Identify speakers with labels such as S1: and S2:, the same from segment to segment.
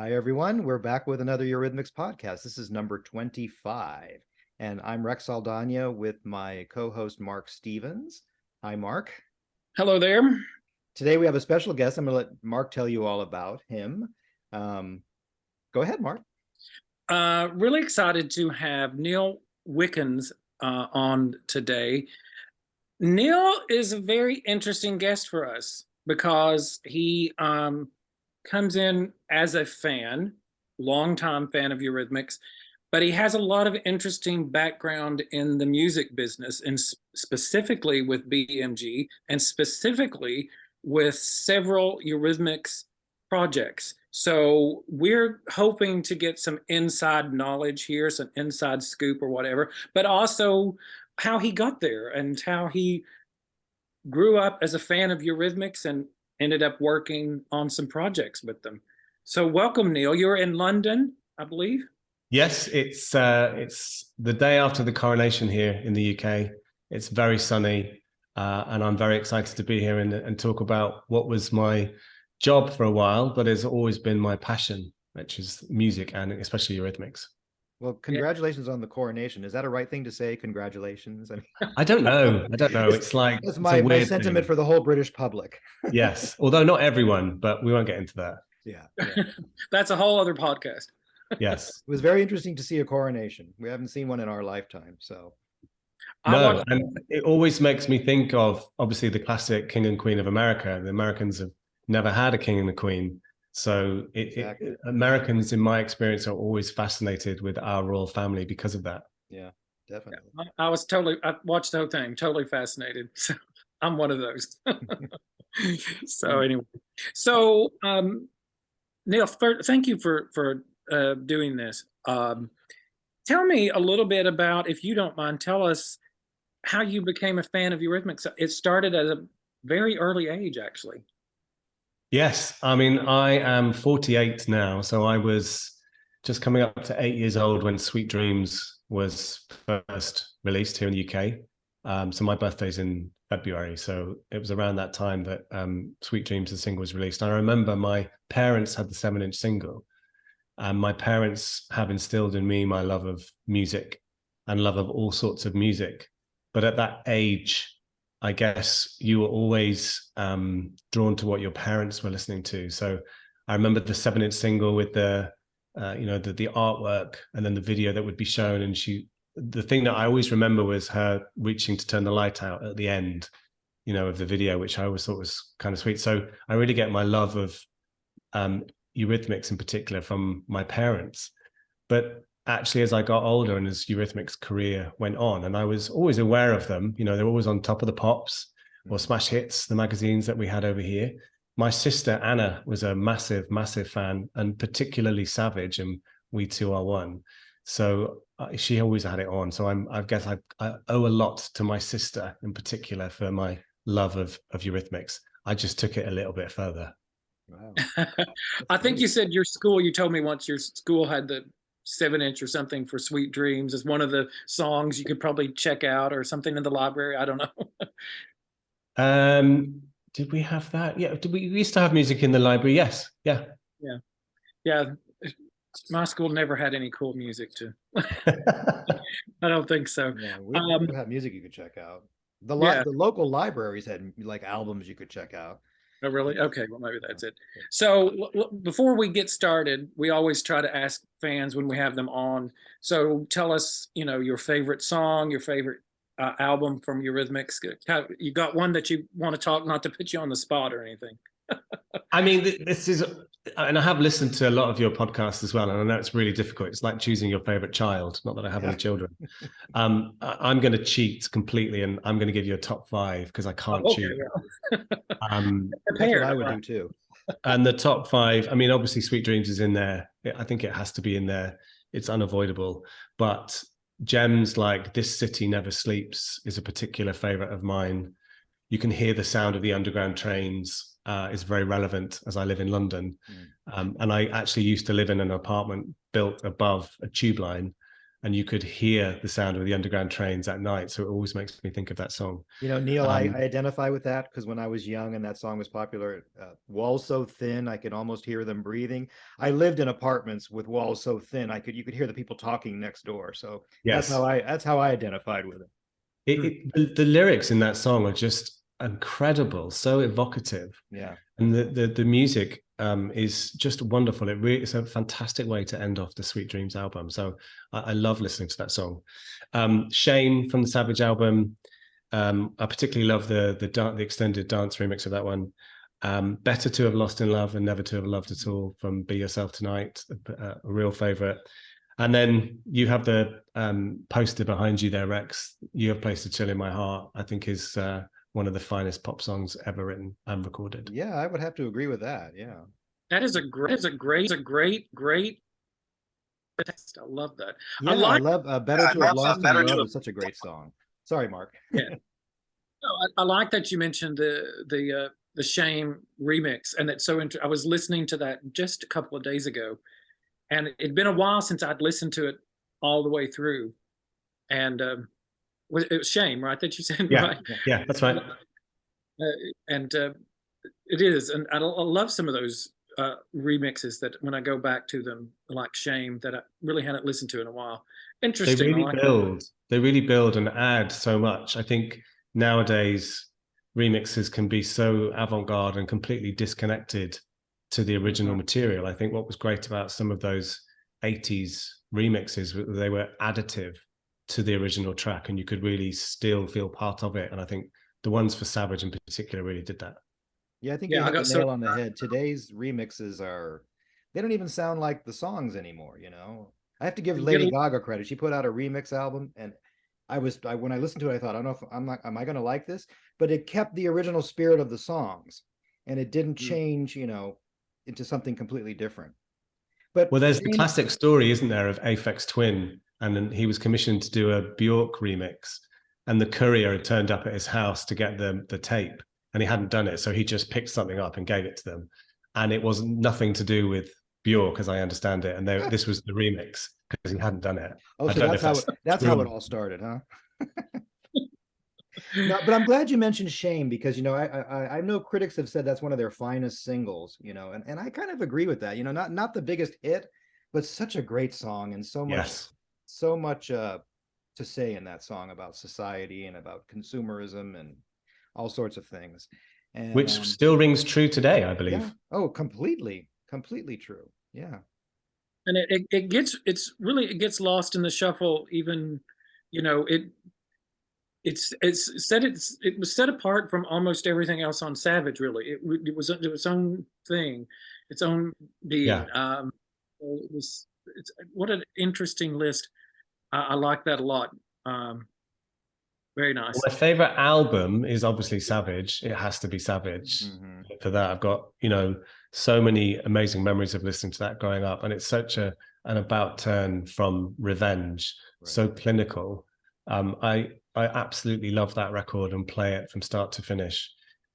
S1: Hi, everyone. We're back with another Eurythmics podcast. This is number 25. And I'm Rex Saldana with my co-host, Mark Stevens. Hi, Mark.
S2: Hello there.
S1: Today we have a special guest. I'm going to let Mark tell you all about him. Go ahead, Mark.
S2: Really excited to have Neal Wickens on today. Neal is a very interesting guest for us because he comes in as a fan, longtime fan of Eurythmics, but he has a lot of interesting background in the music business, and specifically with BMG, and specifically with several Eurythmics projects. So we're hoping to get some inside knowledge here, some inside scoop or whatever, but also how he got there and how he grew up as a fan of Eurythmics and ended up working on some projects with them. So welcome, Neal. You're in London, I believe.
S3: Yes, it's the day after the coronation here in the UK. It's very sunny, and I'm very excited to be here and talk about what was my job for a while, but has always been my passion, which is music and especially Eurythmics.
S1: Well, congratulations on the coronation. Is that a right thing to say? Congratulations. I mean,
S3: I don't know. It's like
S1: that's my sentiment for the whole British public.
S3: Yes, although not everyone, but we won't get into that.
S1: Yeah.
S2: That's a whole other podcast.
S3: Yes.
S1: It was very interesting to see a coronation. We haven't seen one in our lifetime, so.
S3: No, and it always makes me think of, obviously, the classic King and Queen of America. The Americans have never had a king and a queen. So Americans, in my experience, are always fascinated with our royal family because of that.
S1: Yeah, definitely.
S2: I watched the whole thing, totally fascinated. So I'm one of those. So anyway, so Neal, thank you for doing this. Tell me a little bit about, if you don't mind, tell us how you became a fan of Eurythmics. It started at a very early age, actually.
S3: Yes, I mean, I am 48 now, so I was just coming up to 8 years old when Sweet Dreams was first released here in the UK. So my birthday's in February, so it was around that time that Sweet Dreams, the single, was released. And I remember my parents had the 7-inch single, and my parents have instilled in me my love of music and love of all sorts of music. But at that age, I guess you were always drawn to what your parents were listening to. So I remember the 7-inch single with the artwork and then the video that would be shown. And the thing that I always remember was her reaching to turn the light out at the end, of the video, which I always thought was kind of sweet. So I really get my love of Eurythmics in particular from my parents. But actually, as I got older and as Eurythmics' career went on, and I was always aware of them, they were always on top of the Pops or Smash Hits, the magazines that we had over here. My sister Anna was a massive, massive fan, and particularly Savage and We Two Are One. So she always had it on. So I guess I owe a lot to my sister in particular for my love of Eurythmics. I just took it a little bit further.
S1: Wow.
S2: I think you said you told me once your school had the 7-inch or something for Sweet Dreams as one of the songs you could probably check out, or something in the library. I don't
S3: know. Did we have that? Yeah. We used to have music in the library? Yes. Yeah.
S2: My school never had any cool music to. I don't think so.
S1: Yeah, we had music you could check out. The local libraries had like albums you could check out.
S2: Oh, really? Okay, well, maybe that's it. So before we get started, we always try to ask fans when we have them on. So tell us, your favorite song, your favorite album from Eurythmics. You got one that you want to talk, not to put you on the spot or anything.
S3: I mean, this is, and I have listened to a lot of your podcasts as well, and I know it's really difficult. It's like choosing your favorite child. Not that I have any children. I'm going to cheat completely, and I'm going to give you a top 5 because I can't cheat.
S1: Yeah. That's what I would do too.
S3: And the top 5, I mean, obviously Sweet Dreams is in there. I think it has to be in there. It's unavoidable. But gems like This City Never Sleeps is a particular favorite of mine. You Can Hear the Sound of the Underground Trains is very relevant as I live in London. And I actually used to live in an apartment built above a tube line. and you could hear the sound of the underground trains at night. So it always makes me think of that song.
S1: You know, Neil, I identify with that because when I was young and that song was popular, walls so thin I could almost hear them breathing. I lived in apartments with walls so thin you could hear the people talking next door. So
S3: Yes,
S1: that's how I identified with it.
S3: the lyrics in that song are just incredible, so evocative.
S1: Yeah,
S3: and the music is just wonderful. It's a fantastic way to end off the Sweet Dreams album. So I love listening to that song. Shame from the Savage album. I particularly love the extended dance remix of that one. Better to Have Lost in Love and Never to Have Loved at All from Be Yourself Tonight, a real favorite. And then you have the poster behind you there, Rex. You Have Placed a Chill in My Heart, I think is one of the finest pop songs ever written and recorded.
S1: Yeah, I would have to agree with that. Yeah.
S2: That is a great text. I love that.
S1: Yeah, I love Better to Have Lost in Love is such a great song. Sorry, Mark.
S2: Yeah. No, I like that you mentioned the Shame remix, and it's so I was listening to that just a couple of days ago, and it'd been a while since I'd listened to it all the way through, and it was Shame, right? That you said,
S3: yeah,
S2: right?
S3: Yeah, that's right.
S2: And it is, and I love some of those remixes that when I go back to them, like Shame, that I really hadn't listened to in a while. Interesting.
S3: They really build and add so much. I think nowadays remixes can be so avant-garde and completely disconnected to the original material. I think what was great about some of those 80s remixes, they were additive to the original track, and you could really still feel part of it. And I think the ones for Savage in particular really did that.
S1: Yeah, I think you hit the nail on the head. Today's remixes they don't even sound like the songs anymore, you know. I have to give Lady Gaga credit. She put out a remix album, and when I listened to it, I thought, I don't know if am I going to like this? But it kept the original spirit of the songs, and it didn't change, you know, into something completely different. But
S3: there's the classic story, isn't there, of Aphex Twin, and then he was commissioned to do a Bjork remix, and the courier had turned up at his house to get the tape, and he hadn't done it, so he just picked something up and gave it to them, and it was nothing to do with Bjork, as I understand it, and this was the remix because he hadn't done it.
S1: Oh, so that's how it all started, huh? No, but I'm glad you mentioned Shame, because, you know, I know critics have said that's one of their finest singles, you know, and I kind of agree with that. You know, not the biggest hit, but such a great song, and so much to say in that song about society and about consumerism and all sorts of things, and
S3: which still rings true today, I believe.
S1: Yeah. Oh, completely true. Yeah.
S2: And it gets lost in the shuffle. Even, you know, it was set apart from almost everything else on Savage. Really, it was its own thing, its own being. Yeah. It's what an interesting list. I like that a lot. Very nice.
S3: Well, my favorite album is obviously Savage. It has to be Savage. For that, I've got, you know, so many amazing memories of listening to that growing up, and it's such an about turn from Revenge, so clinical. I absolutely love that record and play it from start to finish.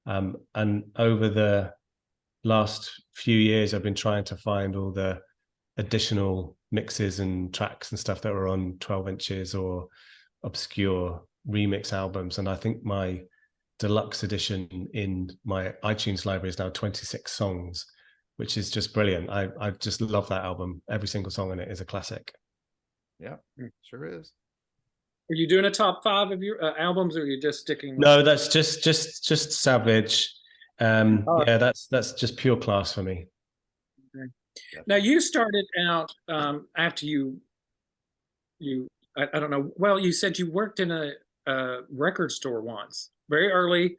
S3: And over the last few years, I've been trying to find all the additional mixes and tracks and stuff that were on 12 inches or obscure remix albums, and I think my deluxe edition in my iTunes library is now 26 songs, which is just brilliant. I just love that album. Every single song in it is a classic.
S1: Yeah, sure is.
S2: Are you doing a top 5 of your albums, or are you just sticking with...
S3: No, that's just Savage. Yeah, that's just pure class for me.
S2: Okay. Now, you started out after you I don't know. Well, you said you worked in a record store once, very early.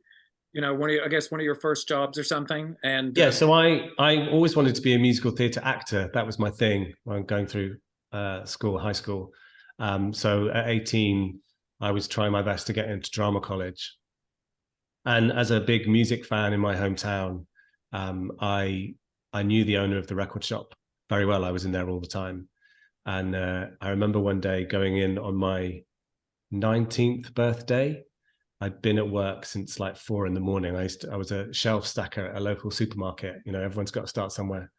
S2: You know, I guess one of your first jobs or something. And
S3: yeah, so I always wanted to be a musical theatre actor. That was my thing when going through high school. So at 18, I was trying my best to get into drama college. And as a big music fan in my hometown, I knew the owner of the record shop very well. I was in there all the time. And I remember one day going in on my 19th birthday. I'd been at work since like 4 a.m. I was a shelf stacker at a local supermarket. You know, everyone's got to start somewhere.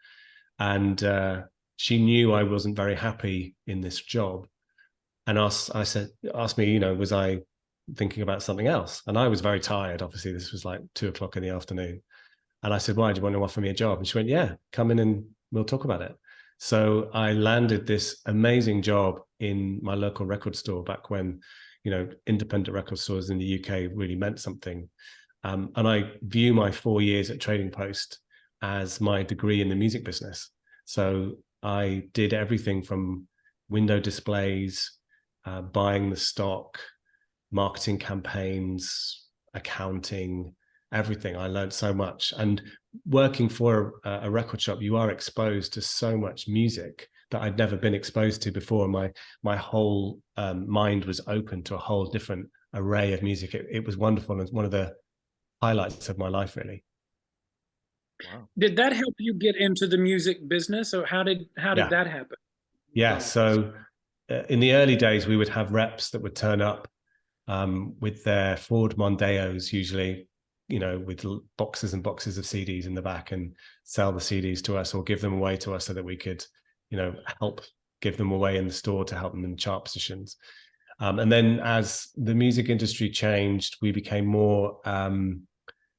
S3: And she knew I wasn't very happy in this job. and asked me, you know, was I thinking about something else? And I was very tired. Obviously, this was like 2 o'clock in the afternoon. And I said, why, do you want to offer me a job? And she went, yeah, come in and we'll talk about it. So I landed this amazing job in my local record store back when, you know, independent record stores in the UK really meant something. And I view my 4 years at Trading Post as my degree in the music business. So I did everything from window displays, buying the stock, marketing campaigns, accounting, everything. I learned so much. And working for a record shop, you are exposed to so much music that I'd never been exposed to before. My whole mind was open to a whole different array of music. It was wonderful, and one of the highlights of my life, really.
S2: Wow. Did that help you get into the music business, or how did that happen?
S3: Yeah. So in the early days, we would have reps that would turn up with their Ford Mondeos, usually, you know, with boxes and boxes of CDs in the back, and sell the CDs to us or give them away to us so that we could, you know, help give them away in the store to help them in chart positions. And then as the music industry changed, we became more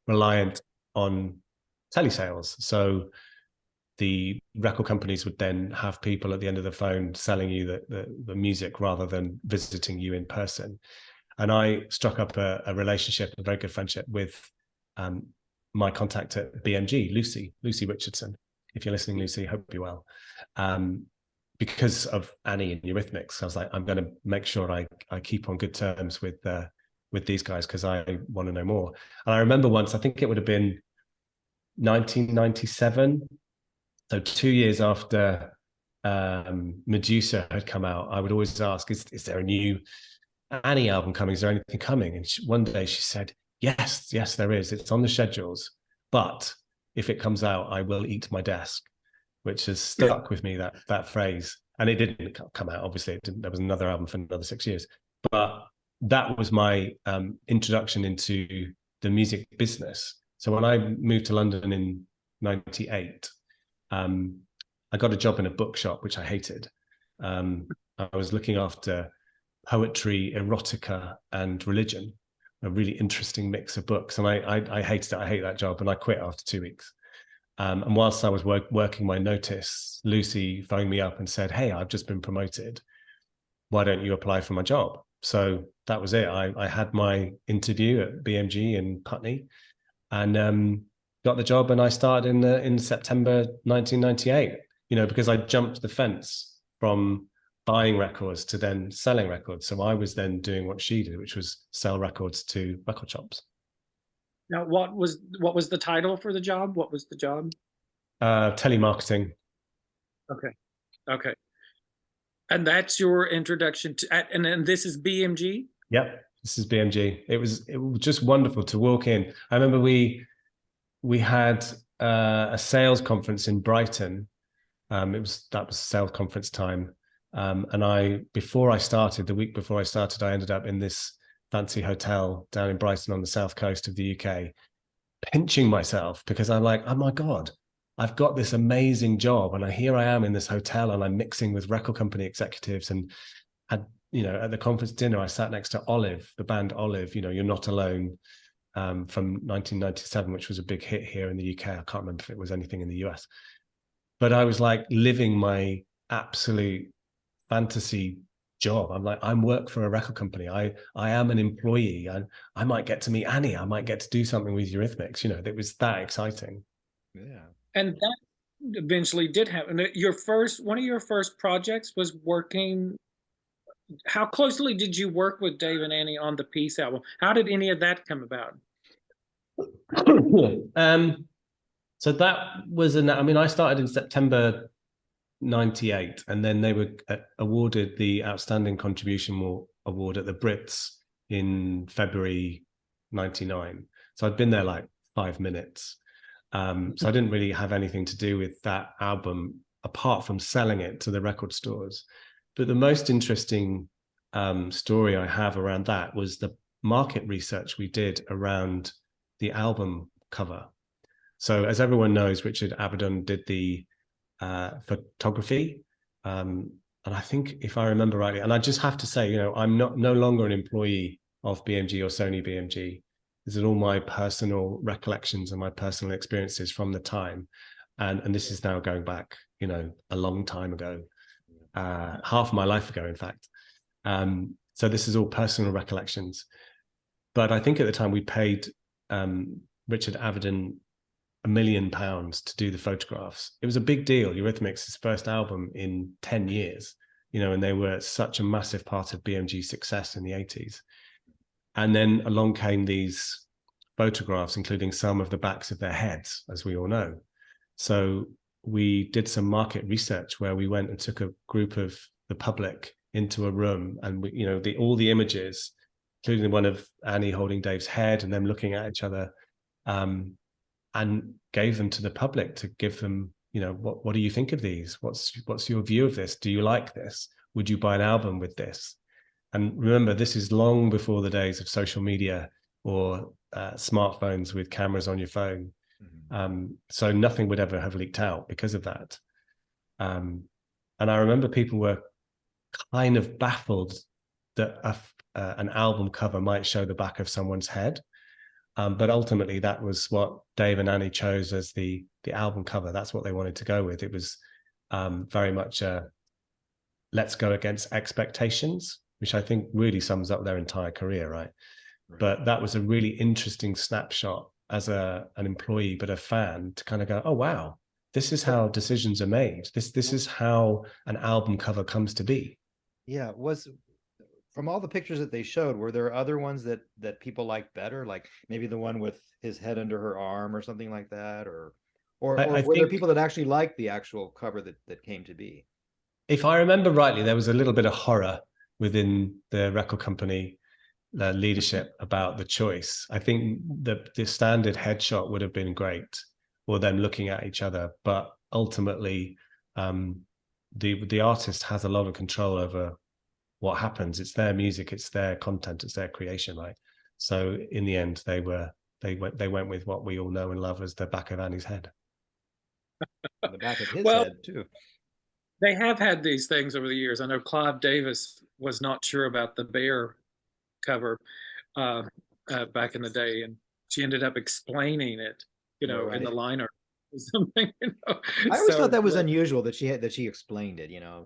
S3: reliant on telesales. So the record companies would then have people at the end of the phone selling you the music rather than visiting you in person. And I struck up a relationship, a very good friendship with my contact at BMG, Lucy Richardson. If you're listening, Lucy, hope you're well. Because of Annie and Eurythmics, I was like, I'm going to make sure I keep on good terms with these guys because I want to know more. And I remember once, I think it would have been 1997, so 2 years after Medusa had come out, I would always ask, is there a new Annie album coming? Is there anything coming? And one day she said, yes, there is. It's on the schedules. But if it comes out, I will eat my desk, which has stuck with me, that phrase. And it didn't come out, obviously. There was another album for another 6 years. But that was my introduction into the music business. So when I moved to London in 98, I got a job in a bookshop, which I hated. I was looking after poetry, erotica, and religion, a really interesting mix of books. And I hated it. I hate that job. And I quit after 2 weeks. And whilst I was working my notice, Lucy phoned me up and said, hey, I've just been promoted. Why don't you apply for my job? So that was it. I had my interview at BMG in Putney and got the job. And I started in September 1998, you know, because I jumped the fence from buying records to then selling records. So I was then doing what she did, which was sell records to record shops.
S2: Now, what was the title for the job? What was the job?
S3: Telemarketing.
S2: Okay. And that's your introduction to, and then this is BMG?
S3: Yep, this is BMG. It was just wonderful to walk in. I remember we had a sales conference in Brighton. That was sales conference time. And the week before I started, I ended up in this fancy hotel down in Brighton on the south coast of the UK, pinching myself because I'm like, oh my God, I've got this amazing job. And here I am in this hotel and I'm mixing with record company executives. And had, you know, at the conference dinner, I sat next to Olive, the band Olive, you know, You're Not Alone, from 1997, which was a big hit here in the UK. I can't remember if it was anything in the US. But I was like living my absolute fantasy job. I'm like, I'm work for a record company. I am an employee, and I might get to meet Annie. I might get to do something with Eurythmics. You know, it was that exciting.
S2: Yeah. And that eventually did happen. One of your first projects was working. How closely did you work with Dave and Annie on the Peace album? How did any of that come about?
S3: So that was I started in September 98, and then they were awarded the Outstanding Contribution Award at the Brits in February 99. So I'd been there like 5 minutes. So I didn't really have anything to do with that album apart from selling it to the record stores. But the most interesting story I have around that was the market research we did around the album cover. So as everyone knows, Richard Avedon did the photography. And I think if I remember rightly, and I just have to say, I'm no longer an employee of BMG or Sony BMG. This is all my personal recollections and my personal experiences from the time. And this is now going back, a long time ago, half my life ago, in fact. So this is all personal recollections. But I think at the time we paid Richard Avedon £1 million to do the photographs. It was a big deal. Eurythmics' first album in 10 years, and they were such a massive part of BMG's success in the 80s. And then along came these photographs, including some of the backs of their heads, as we all know. So we did some market research where we went and took a group of the public into a room, and all the images, including the one of Annie holding Dave's head and them looking at each other, and gave them to the public to give them, what do you think of these? What's your view of this? Do you like this? Would you buy an album with this? And remember, this is long before the days of social media or smartphones with cameras on your phone. So nothing would ever have leaked out because of that. And I remember people were kind of baffled that an album cover might show the back of someone's head. But ultimately, that was what Dave and Annie chose as the album cover. That's what they wanted to go with. It was very much let's go against expectations, which I think really sums up their entire career, right? But that was a really interesting snapshot as an employee, but a fan, to kind of go, oh, wow, this is how decisions are made. This is how an album cover comes to be.
S1: Yeah, from all the pictures that they showed, were there other ones that people liked better? Like maybe the one with his head under her arm or something like that? Or were there people that actually liked the actual cover that came to be?
S3: If I remember rightly, there was a little bit of horror within the record company leadership about the choice. I think the standard headshot would have been great, or them looking at each other. But ultimately, the artist has a lot of control over what happens. It's their music, it's their content, it's their creation, right? So in the end, they went with what we all know and love as the back of Annie's head.
S1: The back of his head too.
S2: They have had these things over the years. I know Clive Davis was not sure about the Bear cover back in the day, and she ended up explaining it, right, in the liner or something.
S1: I always thought that was unusual that she explained it. Yeah,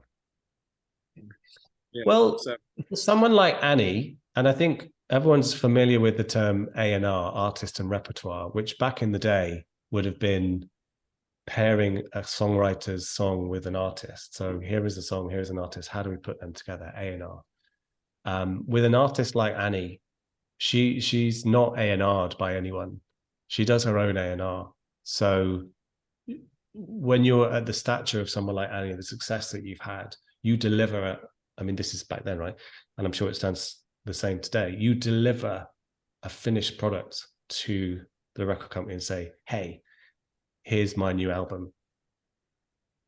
S3: well, for someone like Annie, and I think everyone's familiar with the term A&R, artist and repertoire, which back in the day would have been pairing a songwriter's song with an artist. So here is a song, here's an artist. How do we put them together? A&R. With an artist like Annie, she's not A&R'd by anyone. She does her own A&R. So when you're at the stature of someone like Annie, the success that you've had, you deliver. I mean, this is back then, right? And I'm sure it stands the same today. You deliver a finished product to the record company and say, hey, here's my new album,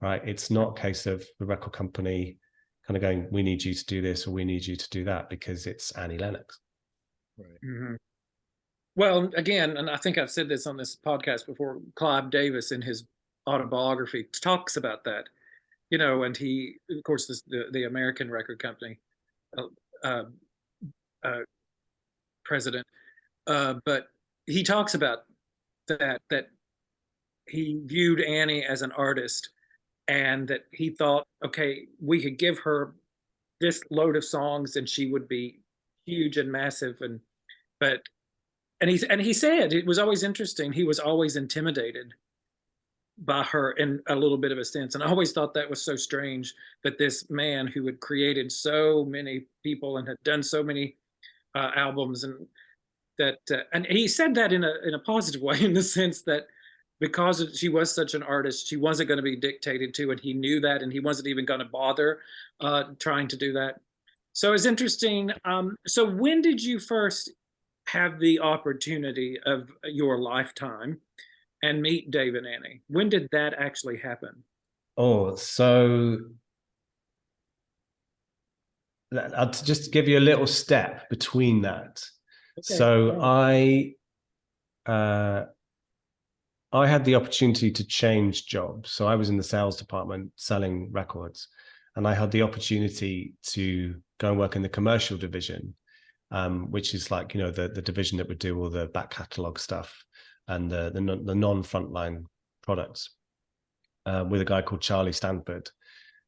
S3: right? It's not a case of the record company kind of going, we need you to do this or we need you to do that because it's Annie Lennox.
S2: Right. Mm-hmm. Well, again, and I think I've said this on this podcast before, Clive Davis in his autobiography talks about that, and he, of course, the American record company president, but he talks about that he viewed Annie as an artist, and that he thought, okay, we could give her this load of songs and she would be huge and massive, and he said it was always interesting. He was always intimidated by her in a little bit of a sense, and I always thought that was so strange that this man who had created so many people and had done so many albums, and that and he said that in a positive way, in the sense that because she was such an artist, she wasn't going to be dictated to, and he knew that, and he wasn't even going to bother trying to do that. So it's interesting. So when did you first have the opportunity of your lifetime and meet Dave and Annie? When did that actually happen?
S3: Oh, so I'll just give you a little step between that. Okay. So I had the opportunity to change jobs. So I was in the sales department selling records. and I had the opportunity to go and work in the commercial division, which is like, you know, the division that would do all the back catalog stuff and the non-frontline products, with a guy called Charlie Stanford,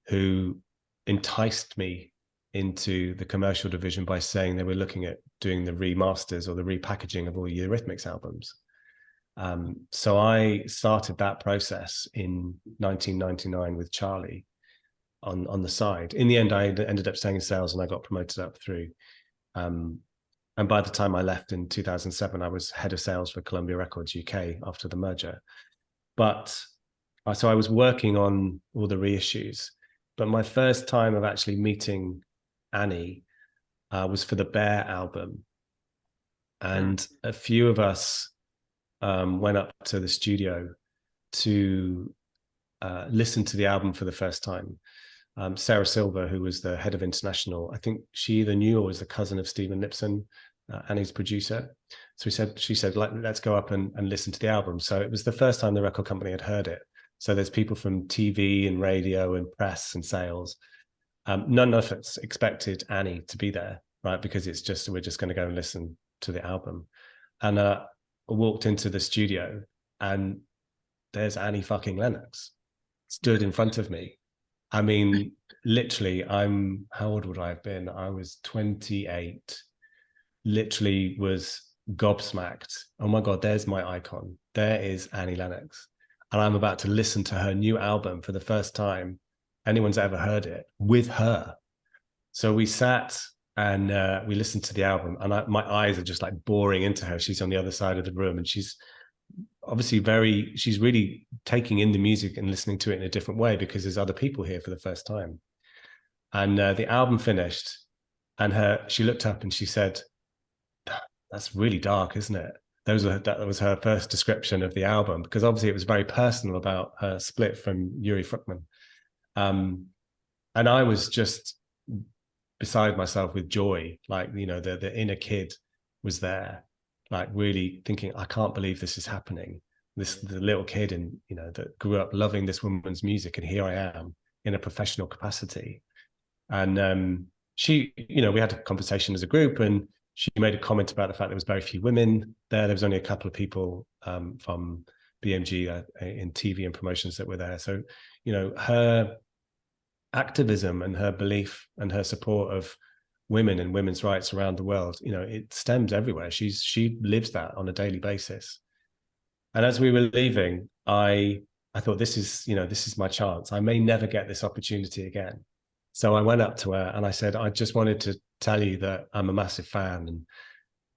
S3: who enticed me into the commercial division by saying they were looking at doing the remasters or the repackaging of all the Eurythmics albums. So I started that process in 1999 with Charlie on the side. In the end, I ended up staying in sales and I got promoted up through. And by the time I left in 2007, I was head of sales for Columbia Records UK after the merger. But so I was working on all the reissues. But my first time of actually meeting Annie was for the Bear album. And a few of us went up to the studio to listen to the album for the first time. Sarah Silver, who was the head of international, I think she either knew or was the cousin of Stephen Lipson, Annie's producer. So she said, let's go up and listen to the album. So it was the first time the record company had heard it. So there's people from TV and radio and press and sales. None of us expected Annie to be there, right? Because we're just going to go and listen to the album. And I walked into the studio and there's Annie fucking Lennox stood in front of me. I mean, literally, how old would I have been? I was 28, literally was gobsmacked. Oh my God, there's my icon. There is Annie Lennox. And I'm about to listen to her new album for the first time anyone's ever heard it with her. So we sat and we listened to the album, and my eyes are just like boring into her. She's on the other side of the room, and she's obviously she's really taking in the music and listening to it in a different way because there's other people here for the first time. And the album finished, and she looked up and she said, "That's really dark, isn't it?" That was her first description of the album, because obviously it was very personal about her split from Yuri Fruckman. And I was just beside myself with joy. Like, you know, the inner kid was there, like really thinking, I can't believe this is happening. The little kid, and you know, that grew up loving this woman's music, and here I am in a professional capacity. And she, you know, we had a conversation as a group, and she made a comment about the fact there was very few women there. There was only a couple of people from BMG in TV and promotions that were there. So, you know, her activism and her belief and her support of women and women's rights around the world, you know, it stems everywhere. She lives that on a daily basis. And as we were leaving, I thought, this is my chance. I may never get this opportunity again. So I went up to her and I said, I just wanted to tell you that I'm a massive fan, and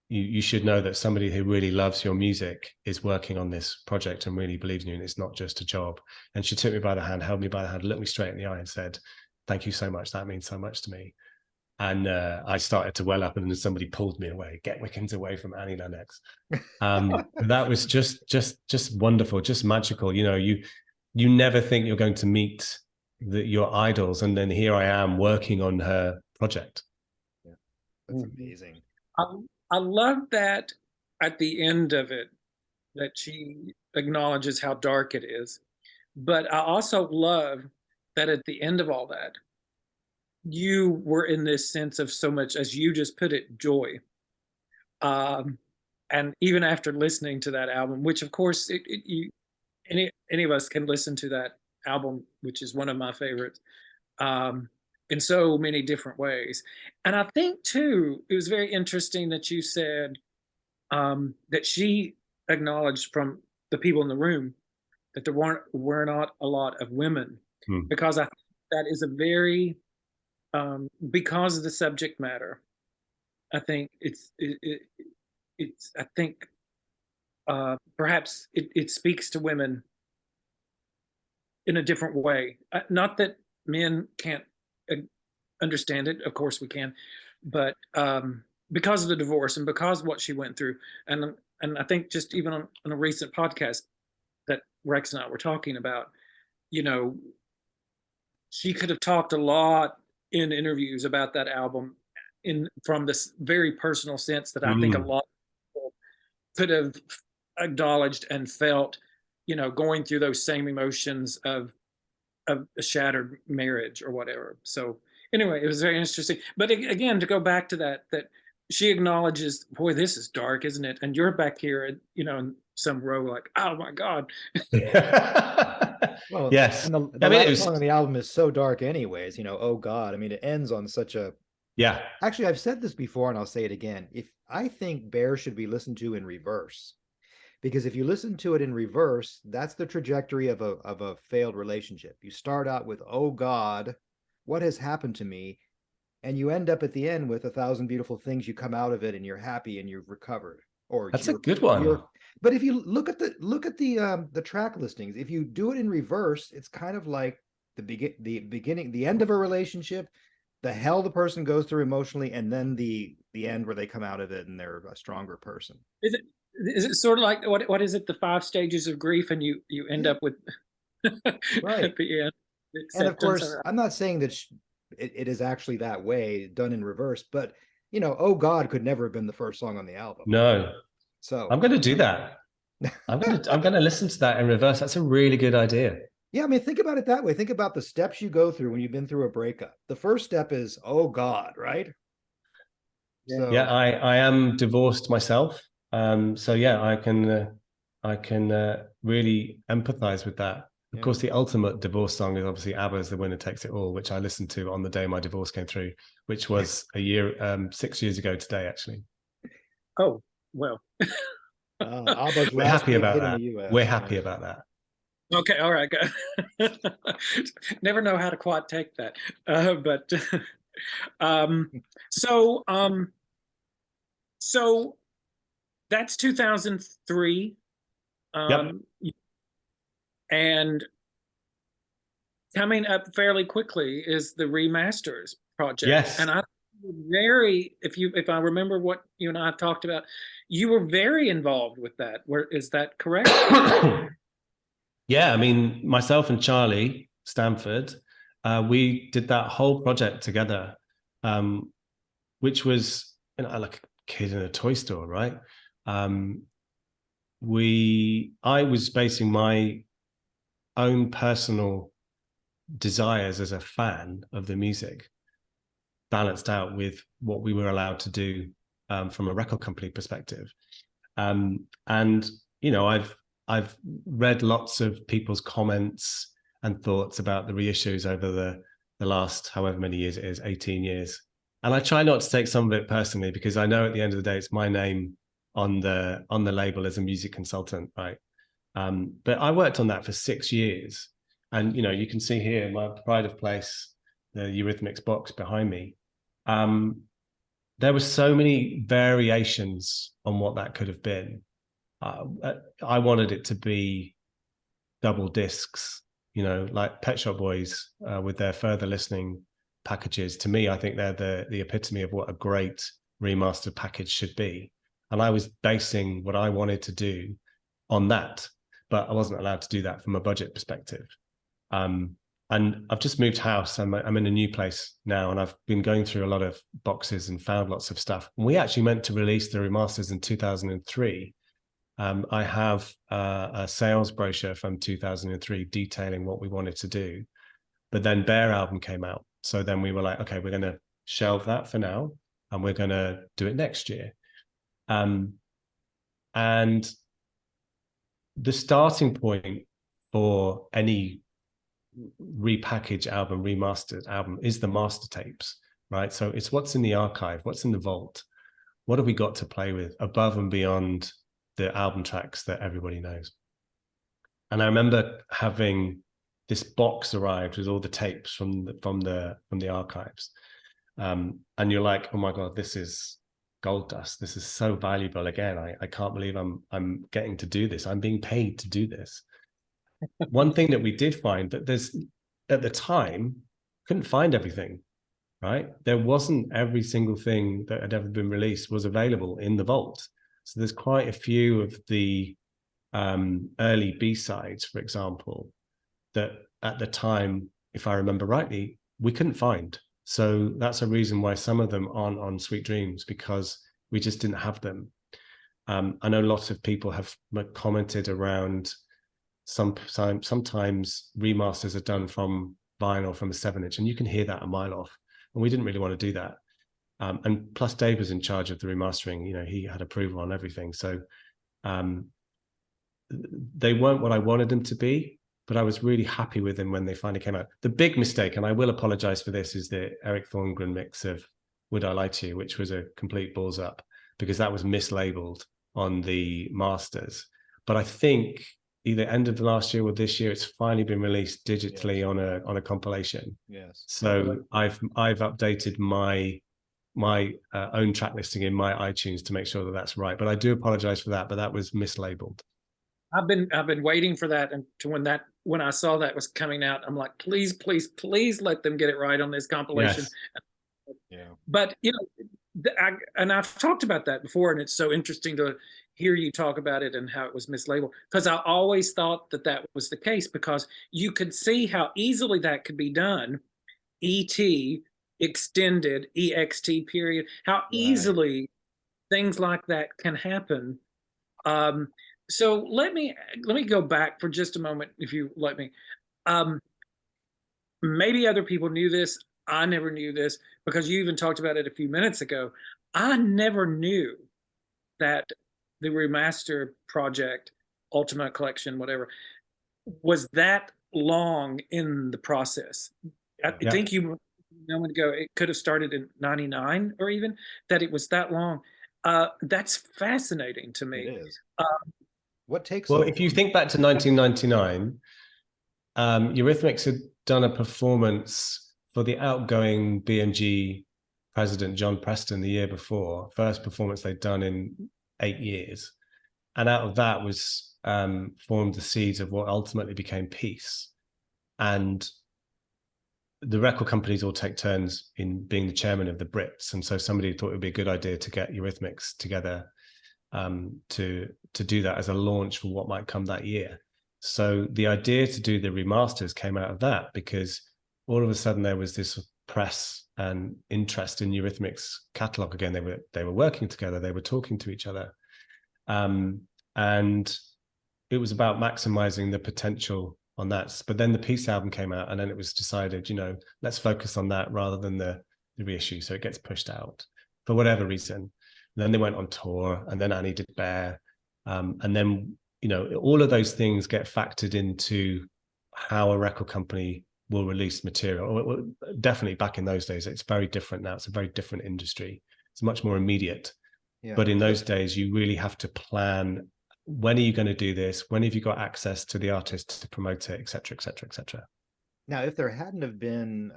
S3: you should know that somebody who really loves your music is working on this project and really believes in you, and it's not just a job. And she took me by the hand, held me by the hand, looked me straight in the eye and said, "Thank you so much. That means so much to me." And I started to well up, and then somebody pulled me away. Get Wickens away from Annie Lennox. That was just wonderful, just magical. You know, you never think you're going to meet your idols, and then here I am working on her project.
S1: Yeah, that's amazing.
S2: I love that at the end of it, that she acknowledges how dark it is. But I also love that at the end of all that, you were in this sense of so much, as you just put it, joy. And even after listening to that album, which of course any of us can listen to that album, which is one of my favorites, in so many different ways. And I think too, it was very interesting that you said that she acknowledged from the people in the room that there were not a lot of women, because I think that is a very because of the subject matter. I think I think perhaps it speaks to women in a different way. Not that men can't understand it, of course we can, but because of the divorce and because of what she went through, and I think just even on a recent podcast that Rex and I were talking about, you know, she could have talked a lot in interviews about that album from this very personal sense that I think a lot of people could have acknowledged and felt, you know, going through those same emotions of a shattered marriage or whatever. So anyway, it was very interesting. But again, to go back to that she acknowledges, boy, this is dark, isn't it? And you're back here, you know, in some row, like, oh my God.
S1: Well,
S3: yes.
S1: and the last song on the album is so dark anyways, you know, oh God. I mean, it ends on such a,
S3: yeah.
S1: Actually, I've said this before and I'll say it again. If I think Bear should be listened to in reverse, because if you listen to it in reverse, that's the trajectory of a failed relationship. You start out with, oh God, what has happened to me? And you end up at the end with 1,000 beautiful things. You come out of it and you're happy and you've recovered. Or
S3: that's a good one.
S1: But if you look at the track listings, if you do it in reverse, it's kind of like the end of a relationship, the hell the person goes through emotionally, and then the end where they come out of it and they're a stronger person.
S2: Is it sort of like what is it, the 5 stages of grief, and you end up with
S1: right
S2: at the end?
S1: And of course, I'm not saying that it is actually that way done in reverse, but you know, oh God could never have been the first song on the album.
S3: No.
S1: So
S3: I'm going to do that. I'm going to listen to that in reverse. That's a really good idea.
S1: Yeah, I mean, think about it that way. Think about the steps you go through when you've been through a breakup. The first step is, oh God, right?
S3: Yeah, so, yeah, I am divorced myself. So yeah, I can really empathize with that. Of course, the ultimate divorce song is obviously ABBA's "The Winner Takes It All," which I listened to on the day my divorce came through, which was 6 years ago today, actually.
S2: Oh, well.
S1: ABBA's
S3: We're happy about that. We're happy about that.
S2: Okay, all right. Never know how to quite take that, but so that's 2003.
S3: Yep.
S2: And coming up fairly quickly is the remasters project.
S3: Yes.
S2: And I if I remember what you and I have talked about, you were very involved with that. Is that correct?
S3: Yeah, I mean, myself and Charlie Stanford, we did that whole project together, which was, you know, like a kid in a toy store, right? I was basing my own personal desires as a fan of the music balanced out with what we were allowed to do from a record company perspective. And, you know, I've read lots of people's comments and thoughts about the reissues over the last however many years it is, 18 years. And I try not to take some of it personally, because I know at the end of the day, it's my name on the label as a music consultant, right? But I worked on that for 6 years. And, you know, you can see here my pride of place, the Eurythmics box behind me. There were so many variations on what that could have been. I wanted it to be double discs, you know, like Pet Shop Boys with their Further Listening packages. To me, I think they're the epitome of what a great remastered package should be. And I was basing what I wanted to do on that, but I wasn't allowed to do that from a budget perspective. And I've just moved house. I'm in a new place now, and I've been going through a lot of boxes and found lots of stuff. And we actually meant to release the remasters in 2003. I have a sales brochure from 2003 detailing what we wanted to do, but then Bear album came out. So then we were like, okay, we're going to shelve that for now, and we're going to do it next year. And the starting point for any repackaged album, remastered album, is the master tapes, right? So it's what's in the archive, what's in the vault, what have we got to play with above and beyond the album tracks that everybody knows. And I remember having this box arrived with all the tapes from the archives, and you're like, oh my God, this is gold dust. This is so valuable. Again, I can't believe I'm getting to do this. I'm being paid to do this. One thing that we did find, that there's, at the time, couldn't find everything, right? There wasn't every single thing that had ever been released was available in the vault. So there's quite a few of the early B-sides, for example, that at the time, if I remember rightly, we couldn't find. So that's a reason why some of them aren't on Sweet Dreams, because we just didn't have them. I know lots of people have commented around sometimes remasters are done from vinyl from a 7-inch, and you can hear that a mile off. And we didn't really want to do that. And plus, Dave was in charge of the remastering. You know, he had approval on everything. So they weren't what I wanted them to be, but I was really happy with them when they finally came out. The big mistake, and I will apologize for this, is the Eric Thorngren mix of Would I Lie to You, which was a complete balls up, because that was mislabeled on the masters. But I think either end of the last year or this year, it's finally been released digitally on a compilation.
S1: Yes.
S3: So I've updated my own track listing in my iTunes to make sure that that's right. But I do apologize for that, but that was mislabeled.
S2: I've been waiting for that, and to when I saw that was coming out, I'm like, please, please, please let them get it right on this compilation.
S3: Yes.
S1: Yeah.
S2: But you know, I've talked about that before, and it's so interesting to hear you talk about it and how it was mislabeled, because I always thought that was the case, because you could see how easily that could be done. ET extended, EXT period, how easily things like that can happen. So let me go back for just a moment, if you let me. Maybe other people knew this. I never knew this, because you even talked about it a few minutes ago. I never knew that the remaster project, Ultimate Collection, whatever, was that long in the process. I think you a moment ago, it could have started in '99, or even that it was that long. That's fascinating to me.
S1: It is. What takes?
S3: Well, if you think back to 1999, Eurythmics had done a performance for the outgoing BMG president, John Preston, the year before, first performance they'd done in 8 years. And out of that was formed the seeds of what ultimately became Peace. And the record companies all take turns in being the chairman of the Brits. And so somebody thought it would be a good idea to get Eurythmics together to do that as a launch for what might come that year. So the idea to do the remasters came out of that, because all of a sudden there was this press and interest in Eurythmics catalog again. They were working together, they were talking to each other, and it was about maximizing the potential on that. But then the Peace album came out, and then it was decided, you know, let's focus on that rather than the reissue. So it gets pushed out for whatever reason. And then they went on tour, and then Annie did Bear, and then, you know, all of those things get factored into how a record company will release material. Definitely back in those days, it's very different now. It's a very different industry. It's much more immediate. Yeah. But in those days, you really have to plan, when are you going to do this? When have you got access to the artist to promote it, et cetera, et cetera, et cetera.
S1: Now, if there hadn't have been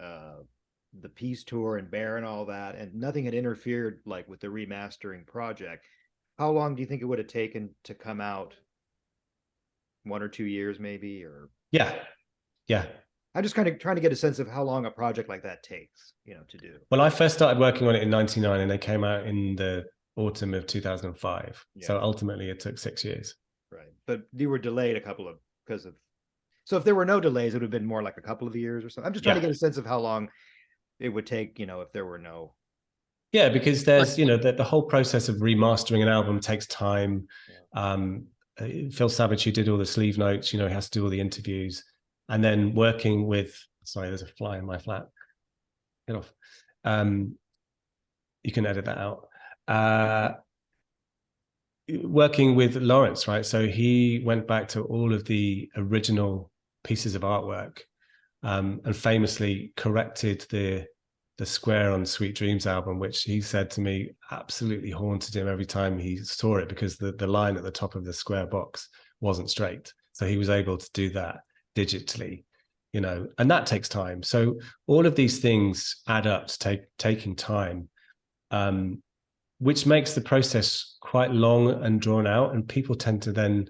S1: the Peace tour and Bear and all that, and nothing had interfered like with the remastering project, how long do you think it would have taken to come out? 1 or 2 years maybe? Or
S3: yeah
S1: I'm just kind of trying to get a sense of how long a project like that takes, you know, to do.
S3: Well, I first started working on it in '99, and they came out in the autumn of 2005. Yeah. So ultimately it took 6 years.
S1: Right. But you were delayed because of, so if there were no delays, it would have been more like a couple of years or something. I'm just trying to get a sense of how long it would take, you know, if there were no.
S3: Yeah, because there's, you know, the whole process of remastering an album takes time. Yeah. Phil Savage, who did all the sleeve notes, you know, he has to do all the interviews, and then working with, sorry, there's a fly in my flat. Get off. You can edit that out. Working with Lawrence, right? So he went back to all of the original pieces of artwork, and famously corrected the square on Sweet Dreams album, which he said to me absolutely haunted him every time he saw it, because the line at the top of the square box wasn't straight. So he was able to do that digitally, you know, and that takes time. So all of these things add up to taking time, which makes the process quite long and drawn out. And people tend to then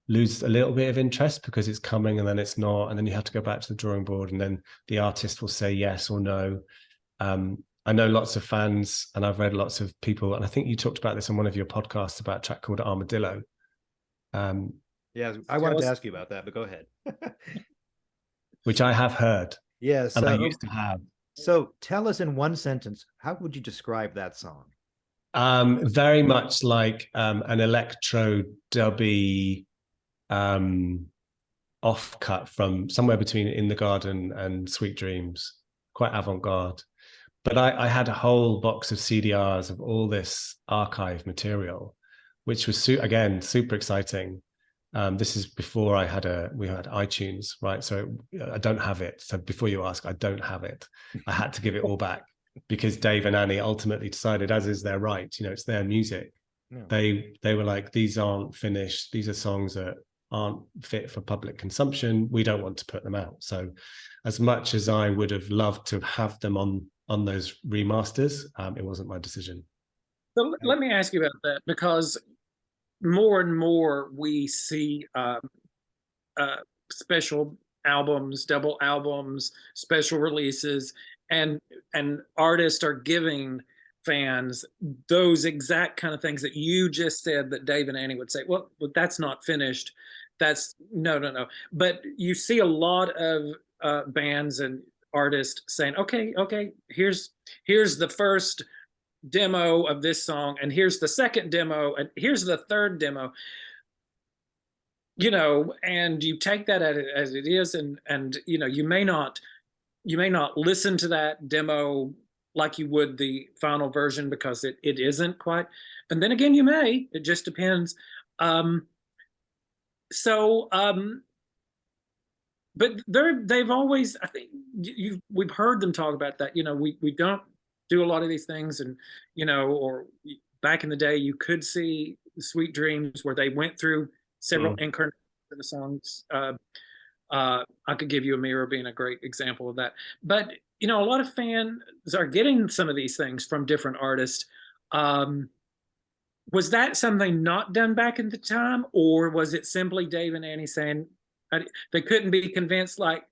S3: lose a little bit of interest because it's coming and then it's not. And then you have to go back to the drawing board, and then the artist will say yes or no. I know lots of fans, and I've read lots of people, and I think you talked about this on one of your podcasts about a track called Armadillo.
S1: Yeah, I wanted to ask you about that, but go ahead.
S3: Which I have heard.
S1: Yes.
S3: And I used to have.
S1: So tell us in one sentence, how would you describe that song?
S3: Very much like an electro dubby, offcut from somewhere between In the Garden and Sweet Dreams, quite avant-garde. But I had a whole box of CDRs of all this archive material, which was again super exciting. This is before we had iTunes, right? So I don't have it. So before you ask, I don't have it. I had to give it all back because Dave and Annie ultimately decided, as is their right, it's their music. Yeah. They were like, these aren't finished. These are songs that aren't fit for public consumption. We don't want to put them out. So as much as I would have loved to have them on those remasters, it wasn't my decision.
S2: So let me ask you about that, because more and more we see special albums, double albums, special releases, and artists are giving fans those exact kind of things that you just said that Dave and Annie would say, well, that's not finished. That's no. But you see a lot of bands and artists saying, okay, here's the first demo of this song, and here's the second demo, and here's the third demo, and you take that as it is, and you may not listen to that demo like you would the final version, because it isn't quite, and then again you may, it just depends. But they've always, I think we've heard them talk about that, we don't do a lot of these things, and or back in the day you could see Sweet Dreams where they went through several incarnations of the songs. I could give you a Mirror being a great example of that, but a lot of fans are getting some of these things from different artists. Was that something not done back in the time, or was it simply Dave and Annie saying they couldn't be convinced? Like,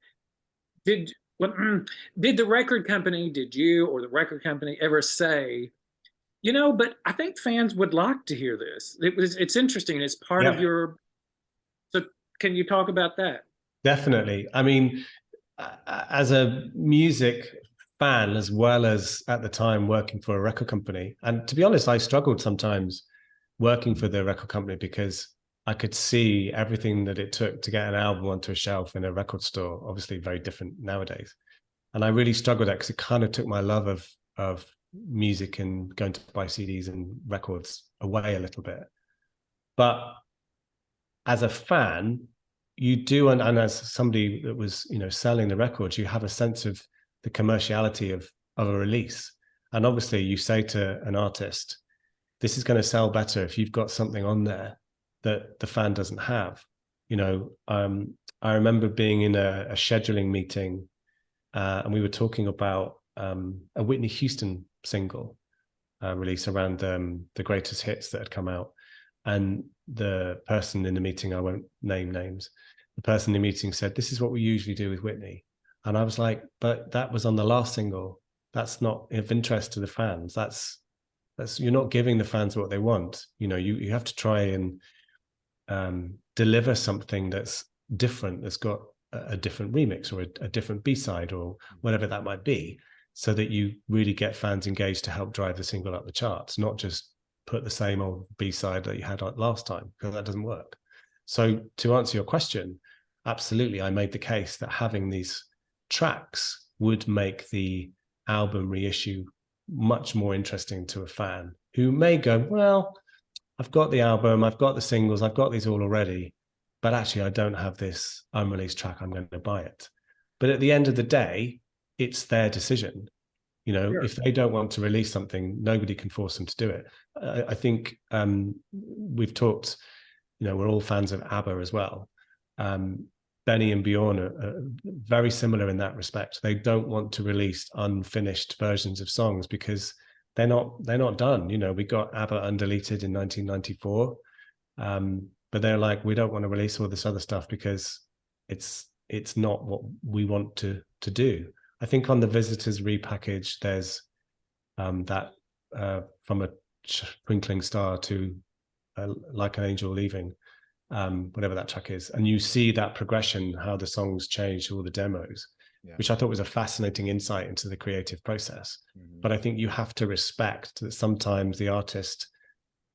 S2: did the record company, did you or the record company ever say, but I think fans would like to hear this? It's interesting. It's part of your. So can you talk about that?
S3: Definitely. I mean, as a music fan, as well as at the time working for a record company, and to be honest, I struggled sometimes working for the record company because I could see everything that it took to get an album onto a shelf in a record store, obviously very different nowadays. And I really struggled because it kind of took my love of music and going to buy CDs and records away a little bit. But as a fan, you do, and as somebody that was, selling the records, you have a sense of the commerciality of a release. And obviously you say to an artist, this is going to sell better if you've got something on there that the fan doesn't have. I remember being in a scheduling meeting and we were talking about a Whitney Houston single release around the greatest hits that had come out. And the person in the meeting, I won't name names, the person in the meeting said, this is what we usually do with Whitney. And I was like, but that was on the last single. That's not of interest to the fans. That's you're not giving the fans what they want. You have to try and deliver something that's different, that's got a different remix or a different B-side or whatever that might be, so that you really get fans engaged to help drive the single up the charts, not just put the same old B-side that you had last time, because that doesn't work. So to answer your question, absolutely, I made the case that having these tracks would make the album reissue much more interesting to a fan who may go, well, I've got the album, I've got the singles, I've got these all already, but actually I don't have this unreleased track, I'm going to buy it. But at the end of the day, it's their decision. Sure. If they don't want to release something, nobody can force them to do it. I think we've talked, we're all fans of ABBA as well. Benny and Bjorn are very similar in that respect. They don't want to release unfinished versions of songs because they're not done. We got ABBA Undeleted in 1994, but they're like, we don't want to release all this other stuff because it's not what we want to do. I think on the Visitors repackage, there's that from a twinkling star to Like an Angel Leaving, whatever that track is, and you see that progression, how the songs change, all the demos, which I thought was a fascinating insight into the creative process. But I think you have to respect that sometimes the artist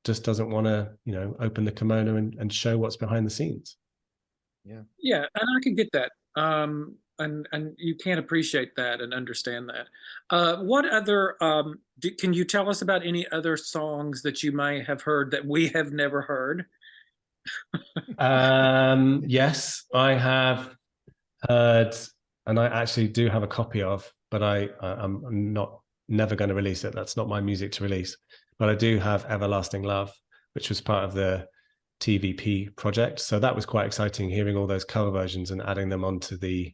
S3: just doesn't want to, open the kimono and show what's behind the scenes.
S2: Yeah, and I can get that. And you can appreciate that and understand that. What other can you tell us about any other songs that you may have heard that we have never heard?
S3: Yes, I have heard, and I actually do have a copy of, but I'm not never going to release it. That's not my music to release. But I do have Everlasting Love, which was part of the TVP project. So that was quite exciting, hearing all those cover versions and adding them onto the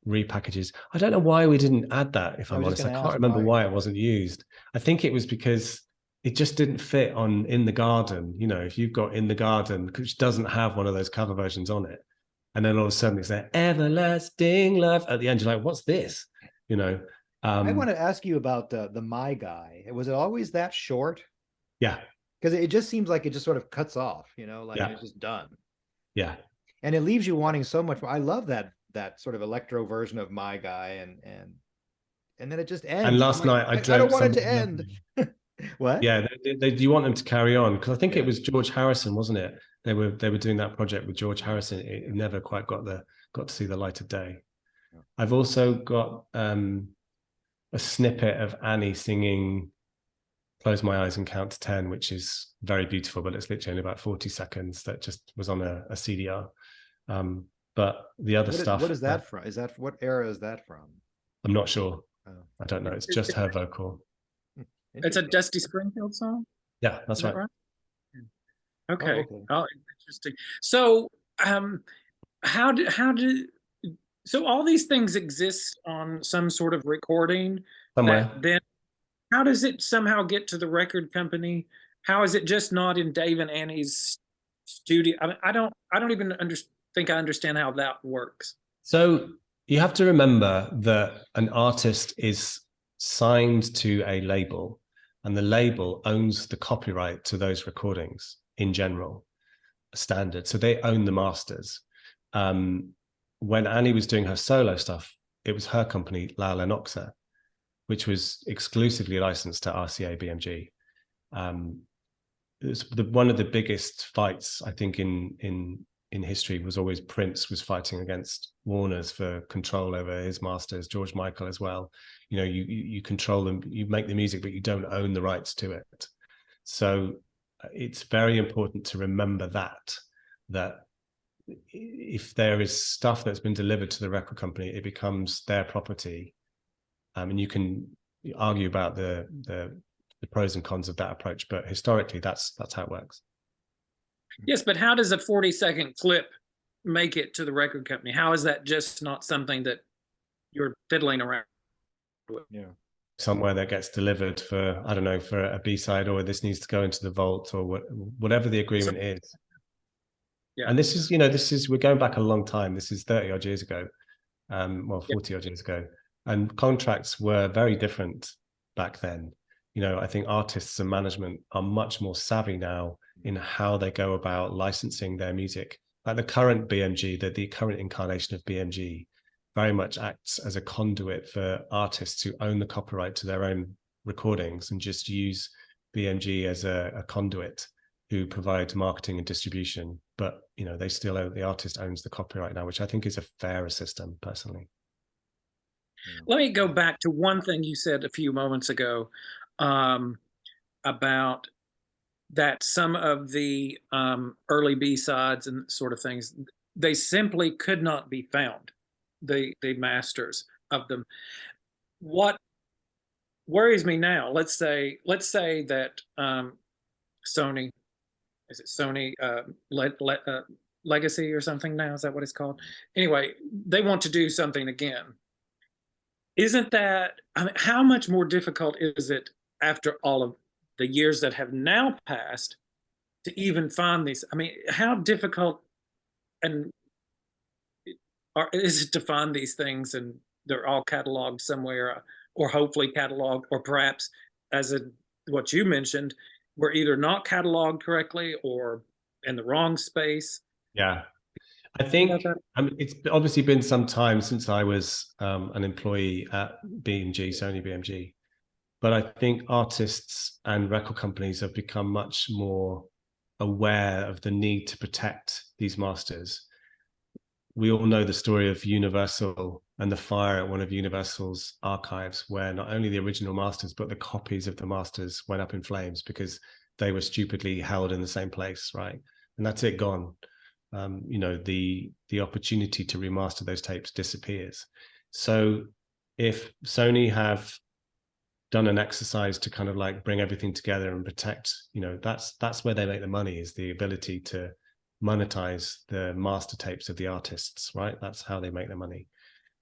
S3: repackages. I don't know why we didn't add that, if I'm honest. I can't remember why it wasn't used. I think it was because it just didn't fit on In the Garden. You know, if you've got In the Garden, which doesn't have one of those cover versions on it, and then all of a sudden it's that Everlasting Love at the end, you're like, what's this? You know.
S1: I want to ask you about the My Guy. Was it always that short?
S3: Yeah.
S1: Because it just seems like it just sort of cuts off, you know, like it's just done.
S3: Yeah.
S1: And it leaves you wanting so much more. I love that sort of electro version of My Guy, and then it just ends.
S3: And last night I
S1: don't want it to end. What?
S3: Yeah, you want them to carry on, because I think it was George Harrison, wasn't it? They were doing that project with George Harrison. It never quite got to see the light of day. I've also got a snippet of Annie singing Close My Eyes and Count to 10, which is very beautiful, but it's literally only about 40 seconds. That just was on a CDR. But the other stuff.
S1: What is that from? What era is that from?
S3: I'm not sure. I don't know. It's just her vocal.
S2: It's a Dusty Springfield song?
S3: Yeah, that's right.
S2: Okay. Oh, interesting. So so all these things exist on some sort of recording
S3: somewhere.
S2: Then how does it somehow get to the record company? How is it just not in Dave and Annie's studio? I mean, I don't even think I understand how that works.
S3: So you have to remember that an artist is signed to a label, and the label owns the copyright to those recordings in general, standard. So they own the masters. When Annie was doing her solo stuff, it was her company, La Lennox, which was exclusively licensed to RCA BMG. It was one of the biggest fights, I think, in history was always Prince was fighting against Warner's for control over his masters, George Michael as well. You know, you control them, you make the music, but you don't own the rights to it. So it's very important to remember that if there is stuff that's been delivered to the record company, it becomes their property. And you can argue about the pros and cons of that approach, but historically that's how it works.
S2: Yes, but how does a 40-second clip make it to the record company? How is that just not something that you're fiddling around with?
S1: Yeah.
S3: Somewhere that gets delivered for, I don't know, for a B-side, or this needs to go into the vault, or whatever the agreement is. Yeah. And this is, we're going back a long time. This is 30 odd years ago, 40 odd years ago. And contracts were very different back then. You know, I think artists and management are much more savvy now in how they go about licensing their music. Like the current BMG, the current incarnation of BMG very much acts as a conduit for artists who own the copyright to their own recordings and just use BMG as a conduit who provide marketing and distribution. But, you know, they still own, the artist owns the copyright now, which I think is a fairer system personally.
S2: Let me go back to one thing you said a few moments ago about that some of the early B-sides and sort of things, they simply could not be found, the masters of them. What worries me now, let's say that Sony, is it Sony Legacy or something now? Is that what it's called? Anyway, they want to do something again. Isn't that, I mean, how much more difficult is it after all of the years that have now passed to even find these? I mean, how difficult is it to find these things, and they're all cataloged somewhere, or hopefully cataloged, or perhaps what you mentioned, were either not cataloged correctly or in the wrong space?
S3: Yeah. I think it's obviously been some time since I was an employee at BMG, Sony BMG, but I think artists and record companies have become much more aware of the need to protect these masters. we all know the story of Universal and the fire at one of Universal's archives, where not only the original masters, but the copies of the masters went up in flames because they were stupidly held in the same place, right? And that's it, gone. You know, the opportunity to remaster those tapes disappears. So if Sony have done an exercise to kind of like bring everything together and protect, you know, that's where they make the money, is the ability to monetize the master tapes of the artists, right? That's how they make their money.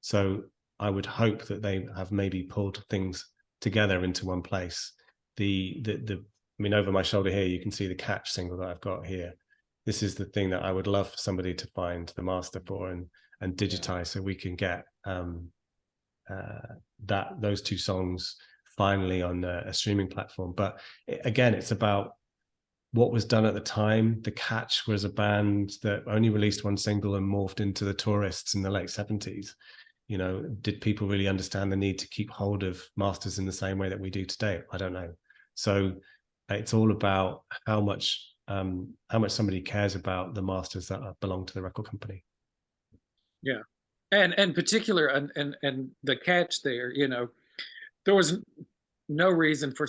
S3: So I would hope that they have maybe pulled things together into one place. I mean, over my shoulder here, you can see the Catch single that I've got here. This is the thing that I would love for somebody to find the master for and digitize, so we can get those two songs finally on a streaming platform. But again, it's about what was done at the time. The Catch was a band that only released one single and morphed into the Tourists in the late 70s. You know, did people really understand the need to keep hold of masters in the same way that we do today? I don't know. So it's all about how much somebody cares about the masters that belong to the record company.
S2: Yeah, and particular and the Catch there, you know, there was no reason for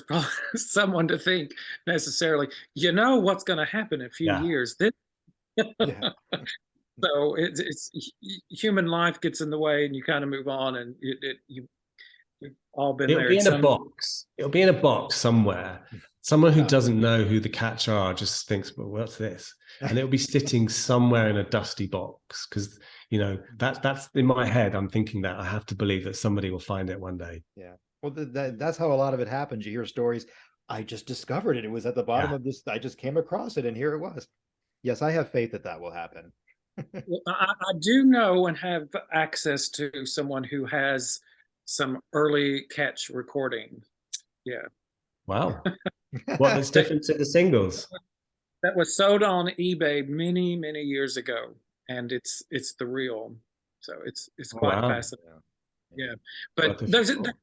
S2: someone to think necessarily, you know, what's going to happen in a few years. Then, so it's human life gets in the way, and you kind of move on, and you've all been there.
S3: It'll be in a box. It'll be in a box somewhere. Someone who doesn't know who the Catch are just thinks, well, what's this? And it'll be sitting somewhere in a dusty box, because, you know, that's in my head. I'm thinking that I have to believe that somebody will find it one day.
S1: Yeah. Well, that's how a lot of it happens. You hear stories. I just discovered it. It was at the bottom of this. I just came across it, and here it was. Yes, I have faith that will happen.
S2: Well, I do know and have access to someone who has some early Catch recording. Yeah.
S3: Wow. What is different to the singles?
S2: That was sold on eBay many, many years ago, and it's the real. So it's quite fascinating. Yeah, but the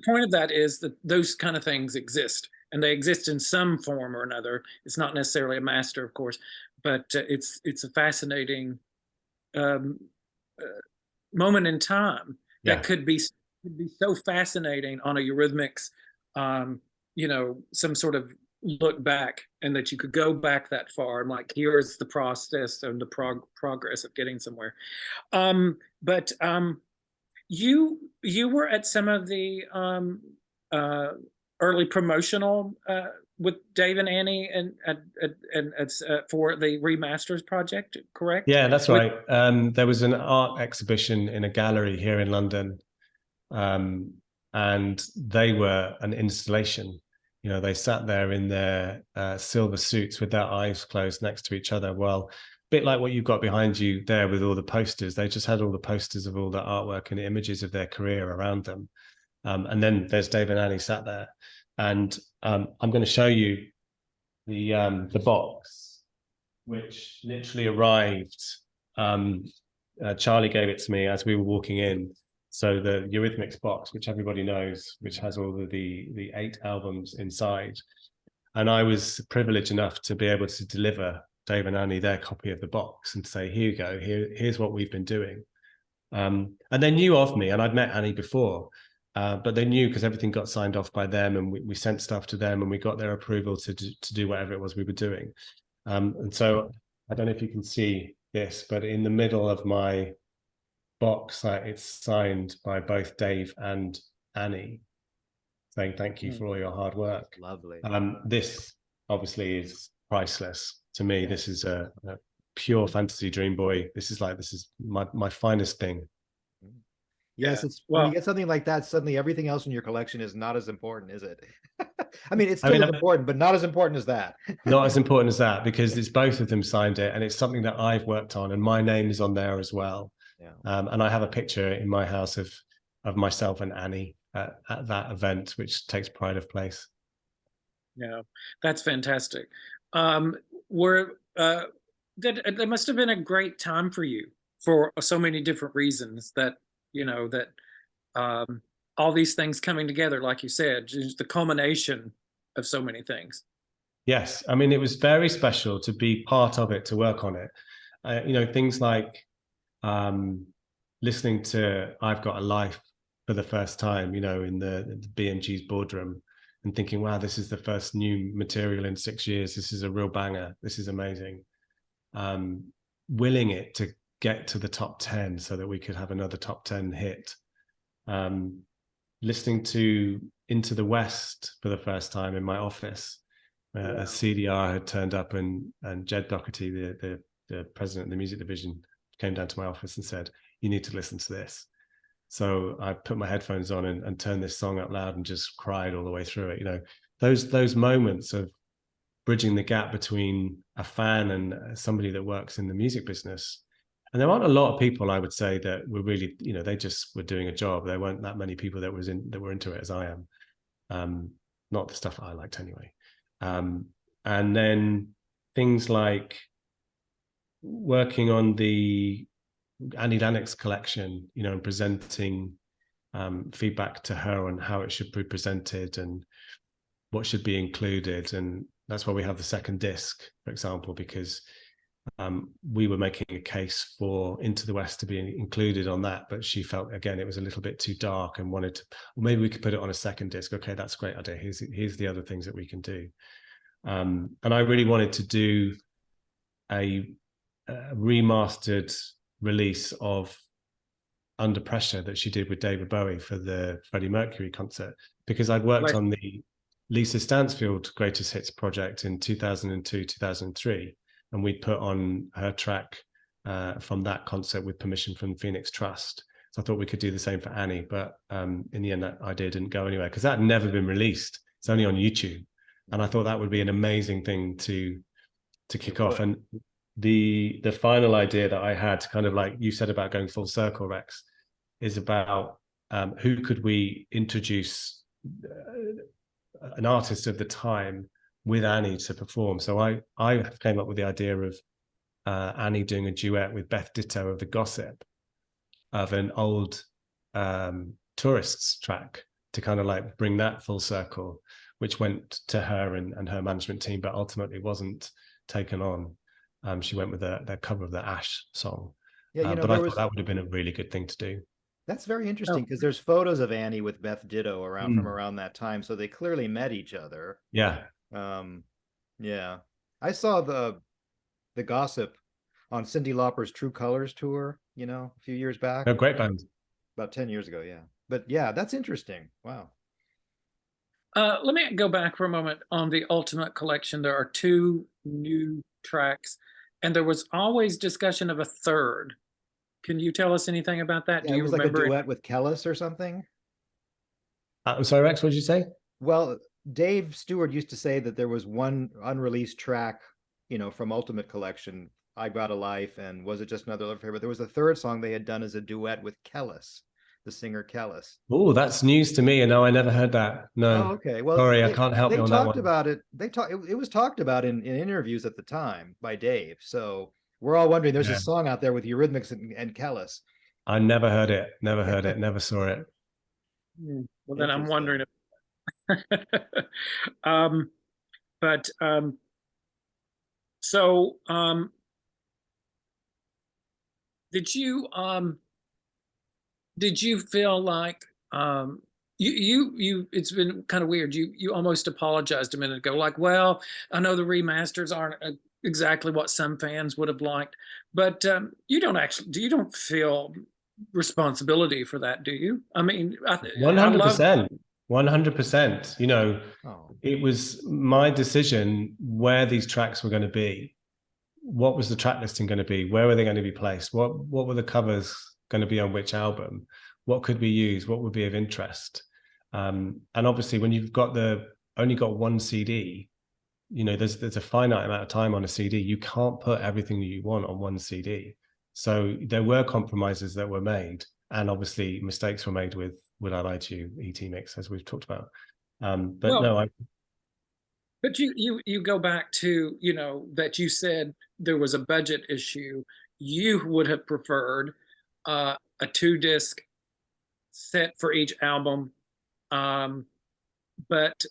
S2: point of that is that those kind of things exist, and they exist in some form or another. It's not necessarily a master, of course, but it's a fascinating moment in time that could be so fascinating on a Eurythmics, you know, some sort of look back, and that you could go back that far and like, here's the process and the progress of getting somewhere. But you were at some of the early promotional with Dave and Annie and for the remasters project, correct?
S3: Yeah, that's right. There was an art exhibition in a gallery here in London, and they were an installation. You know, they sat there in their silver suits with their eyes closed next to each other. Well, a bit like what you've got behind you there with all the posters. They just had all the posters of all the artwork and images of their career around them. And then there's Dave and Annie sat there. And I'm going to show you the box, which literally arrived. Charlie gave it to me as we were walking in. So the Eurythmics box, which everybody knows, which has all of the 8 albums inside. And I was privileged enough to be able to deliver Dave and Annie their copy of the box and say, here you go, here's what we've been doing. And they knew of me, and I'd met Annie before, but they knew because everything got signed off by them, and we sent stuff to them, and we got their approval to do whatever it was we were doing. And so I don't know if you can see this, but in the middle of my box, it's signed by both Dave and Annie, saying thank you for all your hard work.
S1: Lovely.
S3: This obviously is priceless to me. This is a pure fantasy dream boy. This is my finest thing.
S1: Yes, it's when you get something like that, suddenly everything else in your collection is not as important, is it? I mean, it's still important, but not as important as that.
S3: Not as important as that, because it's both of them signed it, and it's something that I've worked on, and my name is on there as well. And I have a picture in my house of myself and Annie at that event, which takes pride of place.
S2: Yeah, that's fantastic. That must have been a great time for you for so many different reasons, that, you know, that all these things coming together, like you said, just the culmination of so many things.
S3: Yes, I mean, it was very special to be part of it, to work on it. You know, things like listening to I've Got a Life for the first time, in the BMG's boardroom, and thinking, wow, this is the first new material in 6 years. This is a real banger. This is amazing. Willing it to get to the top 10 so that we could have another top 10 hit. Listening to Into the West for the first time in my office. A CDR had turned up, and Jed Doherty, the president of the music division, came down to my office and said, you need to listen to this. So I put my headphones on and turned this song up loud and just cried all the way through it. Those moments of bridging the gap between a fan and somebody that works in the music business. And there aren't a lot of people, I would say, that were really, they just were doing a job. There weren't that many people that were into it as I am. Not the stuff I liked anyway. And then things like working on the Annie Lennox collection, and presenting feedback to her on how it should be presented and what should be included. And that's why we have the second disc, for example, because we were making a case for Into the West to be included on that, but she felt, again, it was a little bit too dark and wanted to, well, maybe we could put it on a second disc. Okay, that's a great idea. Here's the other things that we can do. And I really wanted to do a remastered release of Under Pressure that she did with David Bowie for the Freddie Mercury concert, because I'd worked on the Lisa Stansfield Greatest Hits project in 2002, 2003. And we'd put on her track from that concert with permission from Phoenix Trust. So I thought we could do the same for Annie, but in the end, that idea didn't go anywhere because that had never been released. It's only on YouTube. And I thought that would be an amazing thing to kick off. And the final idea that I had, kind of like you said about going full circle, Rex, is about who could we introduce an artist of the time with Annie to perform. So I came up with the idea of Annie doing a duet with Beth Ditto of The Gossip of an old Tourists track to kind of like bring that full circle, which went to her and her management team, but ultimately wasn't taken on. She went with their cover of the Ash song. Yeah, but I thought that would have been a really good thing to do.
S1: That's very interesting because there's photos of Annie with Beth Ditto from around that time, so they clearly met each other.
S3: Yeah.
S1: Yeah, I saw the Gossip on Cyndi Lauper's True Colors tour, a few years back.
S3: Oh, great band.
S1: About 10 years ago, yeah. But yeah, that's interesting. Wow.
S2: Let me go back for a moment on the Ultimate Collection. There are 2 new tracks, and there was always discussion of a third. Can you tell us anything about that?
S1: Yeah,
S2: do you
S1: remember? Like a duet with Kellis or something?
S3: I'm sorry, Rex, what did you say?
S1: Well, Dave Stewart used to say that there was one unreleased track, from Ultimate Collection, I Got a Life, and Was It Just Another Love Affair? But there was a third song they had done as a duet with Kellis, the singer Kellis.
S3: Oh, that's news to me, and no, I never heard that. No.
S1: Oh, okay. Well,
S3: sorry, I can't help you on that one.
S1: They talked about it. It was talked about in interviews at the time by Dave. So we're all wondering. There's a song out there with Eurythmics and Kellis.
S3: I never heard it. Never heard it. Never saw it.
S2: Well, then I'm wondering if so did you feel like you it's been kind of weird, you almost apologized a minute ago, like, well, I know the remasters aren't exactly what some fans would have liked, but you don't feel responsibility for that, do you? I mean,
S3: 100%. 100%. It was my decision where these tracks were going to be. What was the track listing going to be? Where were they going to be placed? What were the covers going to be on which album? What could we use? What would be of interest? And obviously, when you've only got one CD, there's a finite amount of time on a CD. You can't put everything that you want on one CD. So there were compromises that were made, and obviously mistakes were made with Would I Lie to You, E.T. Mix, as we've talked about.
S2: But you go back to, that you said there was a budget issue. You would have preferred a 2-disc set for each album. But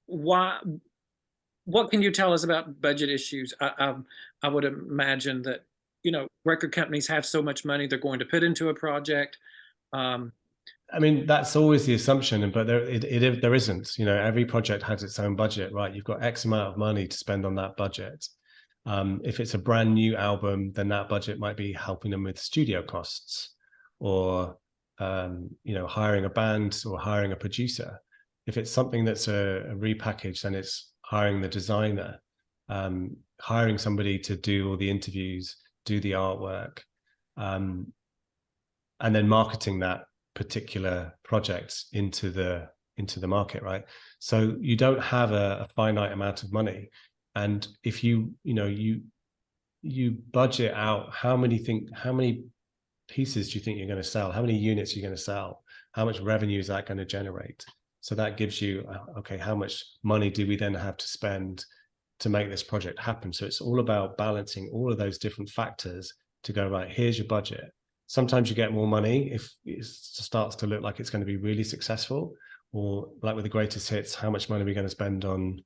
S2: what can you tell us about budget issues? I would imagine that record companies have so much money they're going to put into a project.
S3: I mean, that's always the assumption, but there isn't. Every project has its own budget, right? You've got X amount of money to spend on that budget. If it's a brand new album, then that budget might be helping them with studio costs, or hiring a band or hiring a producer. If it's something that's a repackage, then it's hiring the designer, hiring somebody to do all the interviews, do the artwork, and then marketing that particular project into the market, right? So you don't have a finite amount of money, and if you budget out how many pieces do you think you're going to sell, how many units you're going to sell, how much revenue is that going to generate? So that gives you, okay, how much money do we then have to spend to make this project happen? So it's all about balancing all of those different factors to go, right, here's your budget. Sometimes you get more money if it starts to look like it's going to be really successful, or like with the greatest hits, how much money are we going to spend on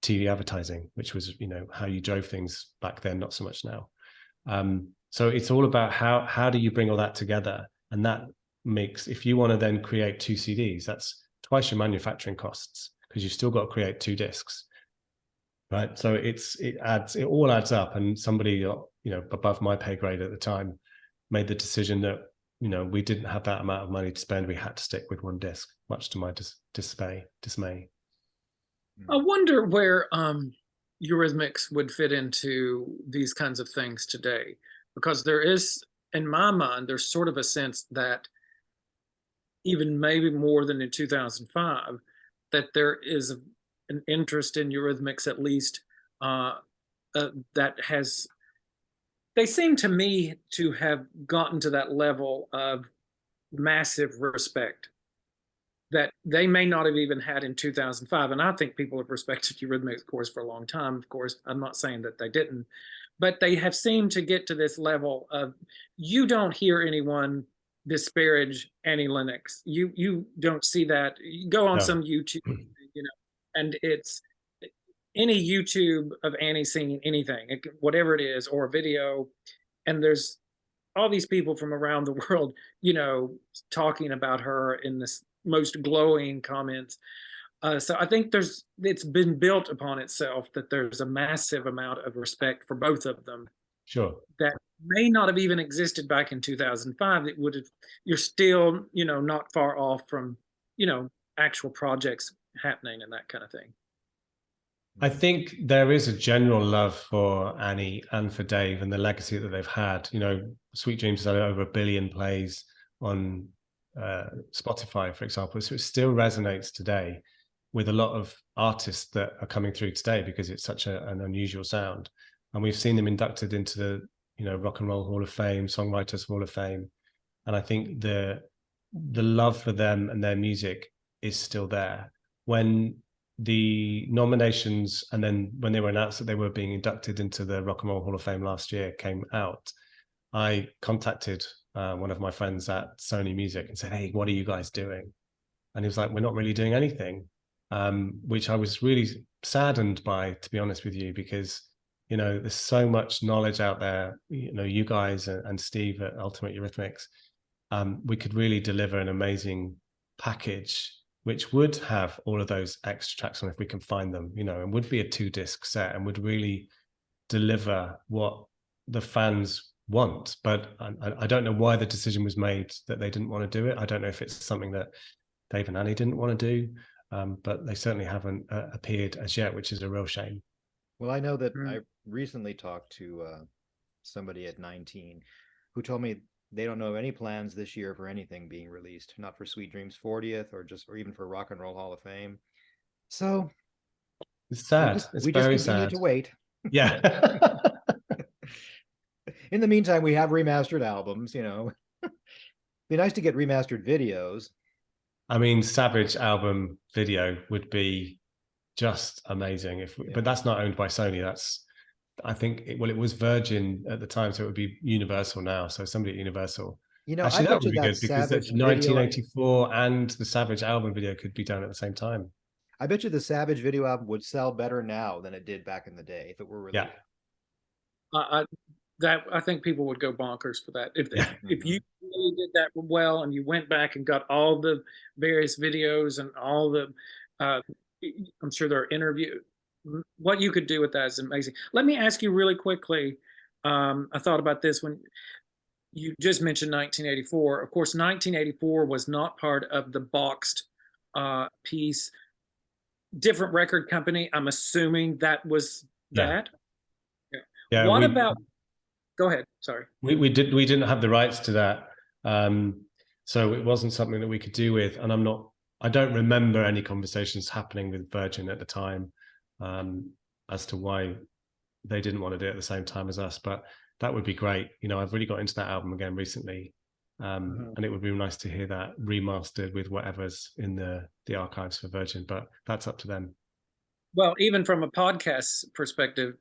S3: TV advertising, which was, how you drove things back then, not so much now. So it's all about how do you bring all that together? And that makes, if you want to then create 2 CDs, that's twice your manufacturing costs, because you've still got to create 2 discs, right? So it all adds up. And somebody, above my pay grade at the time made the decision that, we didn't have that amount of money to spend. We had to stick with 1 disc, much to my dismay.
S2: I wonder where Eurythmics would fit into these kinds of things today, because there is, in my mind, there's sort of a sense that even maybe more than in 2005, that there is an interest in Eurythmics, at least, that has, they seem to me to have gotten to that level of massive respect that they may not have even had in 2005. And I think people have respected Eurythmics, of course, for a long time. Of course, I'm not saying that they didn't, but they have seemed to get to this level of, you don't hear anyone disparage Annie Lennox. You don't see that. You go on some YouTube, and it's any YouTube of Annie singing anything, whatever it is, or a video, and there's all these people from around the world, talking about her in this most glowing comments. So I think it's been built upon itself that there's a massive amount of respect for both of them.
S3: Sure.
S2: That may not have even existed back in 2005. It would have, you're still, not far off from, actual projects happening and that kind of thing.
S3: I think there is a general love for Annie and for Dave and the legacy that they've had. Sweet Dreams has had over 1 billion plays on Spotify, for example. So it still resonates today with a lot of artists that are coming through today, because it's such an unusual sound. And we've seen them inducted into the Rock and Roll Hall of Fame, Songwriters Hall of Fame. And I think the love for them and their music is still there. When the nominations, and then when they were announced that they were being inducted into the Rock and Roll Hall of Fame last year, came out, I contacted one of my friends at Sony Music and said, "Hey, what are you guys doing?" And he was like, "We're not really doing anything," which I was really saddened by, to be honest with you, because there's so much knowledge out there. You guys and Steve at Ultimate Eurythmics, we could really deliver an amazing package which would have all of those extra tracks on, if we can find them, and would be a 2-disc set and would really deliver what the fans want. But I don't know why the decision was made that they didn't want to do it. I don't know if it's something that Dave and Annie didn't want to do, but they certainly haven't appeared as yet, which is a real shame.
S1: Well, I know that I recently talked to somebody at 19 who told me they don't know any plans this year for anything being released, not for Sweet Dreams 40th or even for Rock and Roll Hall of Fame. So
S3: it's sad.
S1: We just continue to wait.
S3: Yeah.
S1: In the meantime, we have remastered albums. Be nice to get remastered videos.
S3: I mean, Savage album video would be just amazing. But that's not owned by Sony. I think it was Virgin at the time, so it would be Universal now. So somebody at Universal. Actually, that would be good, because that's 1984 and the Savage album video could be done at the same time.
S1: I bet you the Savage video album would sell better now than it did back in the day if it were released.
S2: Yeah. that I think people would go bonkers for that. If you really did that well and you went back and got all the various videos and all the, I'm sure there are interviews. What you could do with that is amazing. Let me ask you really quickly. I thought about this when you just mentioned 1984. Of course, 1984 was not part of the boxed piece. Different record company. I'm assuming that was that. Yeah.
S3: Yeah.
S2: What about? Go ahead. Sorry.
S3: We didn't have the rights to that, so it wasn't something that we could do with. And I don't remember any conversations happening with Virgin at the time as to why they didn't want to do it at the same time as us. But that would be great. You know, I've really got into that album again recently, and it would be nice to hear that remastered with whatever's in the archives for Virgin. But that's up to them.
S2: Well, even from a podcast perspective,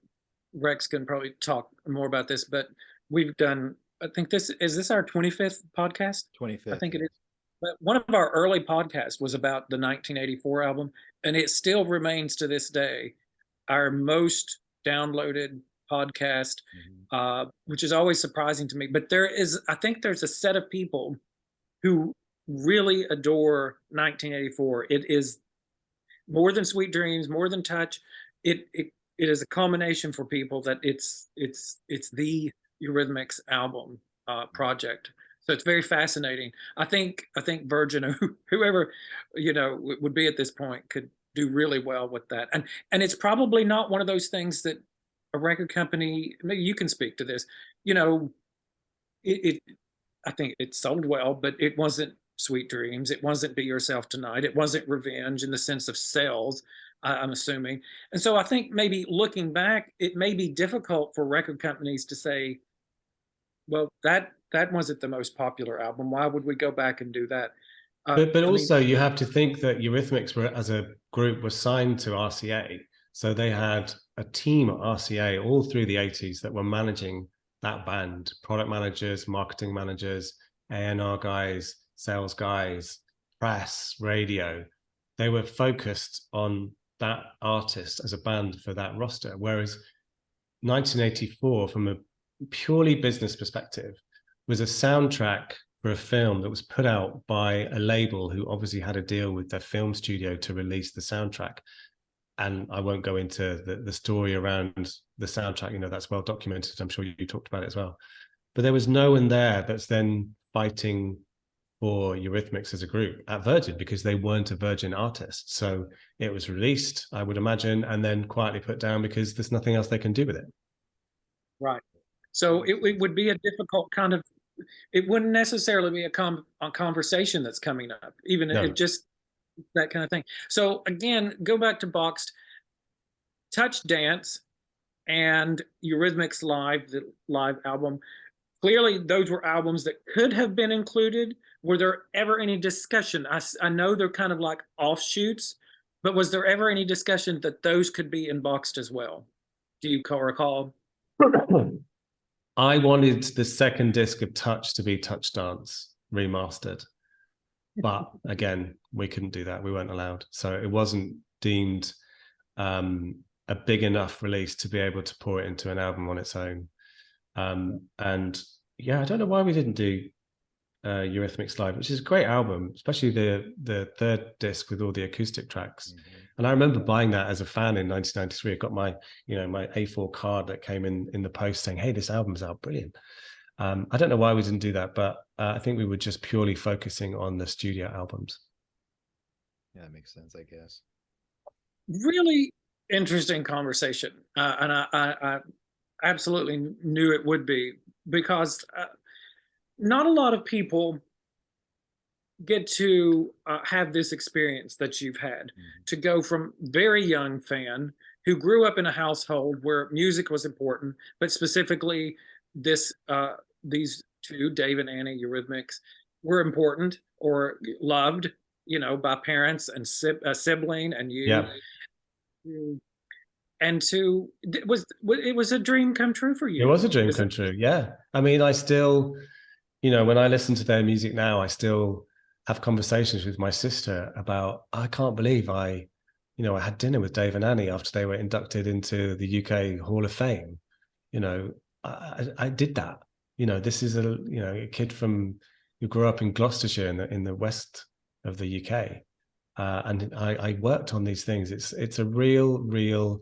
S2: Rex can probably talk more about this, but we've done, I think is this our 25th podcast?
S1: 25th.
S2: I think it is. But one of our early podcasts was about the 1984 album, and it still remains to this day our most downloaded podcast, which is always surprising to me. But I think there's a set of people who really adore 1984. It is more than Sweet Dreams, more than Touch. It is a culmination for people that it's the Eurythmics album project. So it's very fascinating. I think Virgin, whoever would be at this point, could do really well with that. And it's probably not one of those things that a record company, maybe you can speak to this, I think it sold well, but it wasn't Sweet Dreams. It wasn't Be Yourself Tonight. It wasn't Revenge in the sense of sales, I'm assuming. And so I think maybe looking back, it may be difficult for record companies to say, well, that wasn't the most popular album. Why would we go back and do that?
S3: But also you have to think that Eurythmics as a group were signed to RCA. So they had a team at RCA all through the 80s that were managing that band, product managers, marketing managers, A&R guys, sales guys, press, radio. They were focused on that artist as a band for that roster. Whereas 1984, from a purely business perspective, was a soundtrack for a film that was put out by a label who obviously had a deal with their film studio to release the soundtrack. And I won't go into the story around the soundtrack, that's well documented. I'm sure you talked about it as well. But there was no one there that's then fighting for Eurythmics as a group at Virgin because they weren't a Virgin artist. So it was released, I would imagine, and then quietly put down because there's nothing else they can do with it.
S2: Right. So it would be a difficult kind of, it wouldn't necessarily be a conversation that's coming up, even if it just that kind of thing. So again, go back to Boxed, Touch Dance, and Eurythmics Live, the live album. Clearly, those were albums that could have been included. Were there ever any discussion? I know they're kind of like offshoots, but was there ever any discussion that those could be in Boxed as well? Do you recall?
S3: I wanted the second disc of Touch to be Touch Dance remastered. But again, we couldn't do that. We weren't allowed. So it wasn't deemed a big enough release to be able to pour it into an album on its own. And yeah, I don't know why we didn't do Eurythmics Live, which is a great album, especially the third disc with all the acoustic tracks. And I remember buying that as a fan in 1993. I got my A4 card that came in the post saying, hey, this album's out, brilliant. I don't know why we didn't do that, but I think we were just purely focusing on the studio albums.
S1: Yeah, that makes sense, I guess.
S2: Really interesting conversation. And I absolutely knew it would be, because not a lot of people get to have this experience that you've had, to go from very young fan who grew up in a household where music was important, but specifically these two, Dave and Annie Eurythmics, were important or loved, by parents and a sibling and you.
S3: Yeah.
S2: And it was a dream come true for you.
S3: It was a dream come true. Yeah. I mean, I still, when I listen to their music now, I still have conversations with my sister about, I can't believe I had dinner with Dave and Annie after they were inducted into the UK Hall of Fame. I did that. This is a kid who grew up in Gloucestershire in the west of the UK, and I worked on these things. It's a real.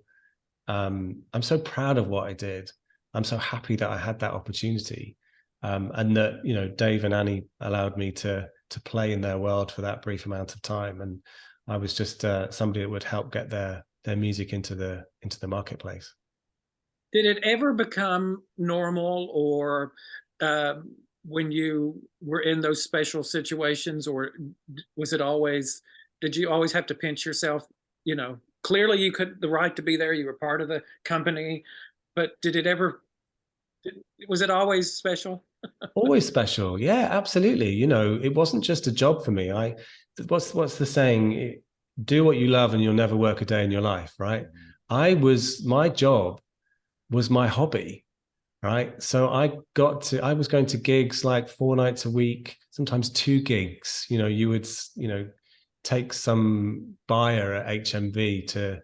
S3: I'm so proud of what I did. I'm so happy that I had that opportunity, and that Dave and Annie allowed me to play in their world for that brief amount of time, and I was just somebody that would help get their music into the marketplace.
S2: Did it ever become normal, or when you were in those special situations, or was it always, did you always have to pinch yourself? Clearly you could, the right to be there, you were part of the company, but was it always special?
S3: Always special. Yeah, absolutely. It wasn't just a job for me. What's the saying? Do what you love and you'll never work a day in your life, right? My job was my hobby, right? So I was going to gigs like 4 nights a week, sometimes 2 gigs. You would, take some buyer at HMV to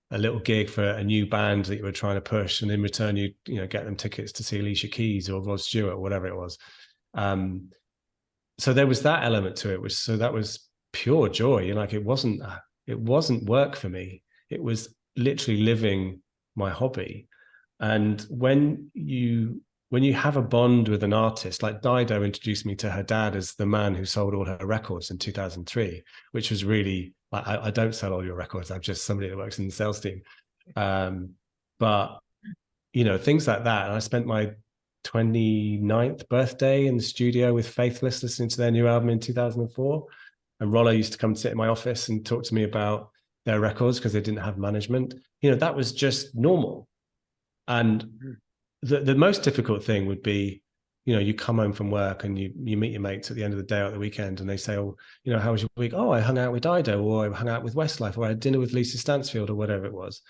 S3: a little gig for a new band that you were trying to push, and in return you get them tickets to see Alicia Keys or Rod Stewart, or whatever it was. So there was that element to it, so that was pure joy. Like it wasn't work for me. It was literally living my hobby. And when you have a bond with an artist, like Dido introduced me to her dad as the man who sold all her records in 2003, which was really, I don't sell all your records. I'm just somebody that works in the sales team. But, things like that. And I spent my 29th birthday in the studio with Faithless listening to their new album in 2004. And Rollo used to come sit in my office and talk to me about their records because they didn't have management. That was just normal. And the most difficult thing would be, you come home from work and you meet your mates at the end of the day or the weekend, and they say, oh, how was your week? Oh, I hung out with Dido, or I hung out with Westlife, or I had dinner with Lisa Stansfield, or whatever it was.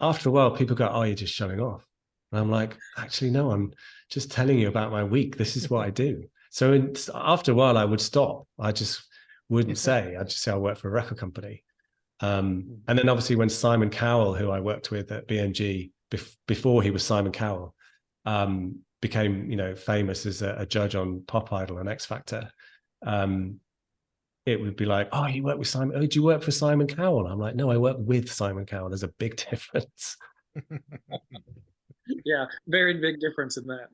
S3: After a while, people go, oh, you're just showing off. And I'm like, actually, no, I'm just telling you about my week. This is what I do. So after a while, I would stop. I just wouldn't say. I'd just say I work for a record company. And then obviously when Simon Cowell, who I worked with at BMG before he was Simon Cowell, became famous as a judge on Pop Idol and X Factor, it would be like, oh, you work with Simon? Oh, do you work for Simon Cowell? I'm like, no, I work with Simon Cowell. There's a big difference.
S2: Yeah, very big difference in that.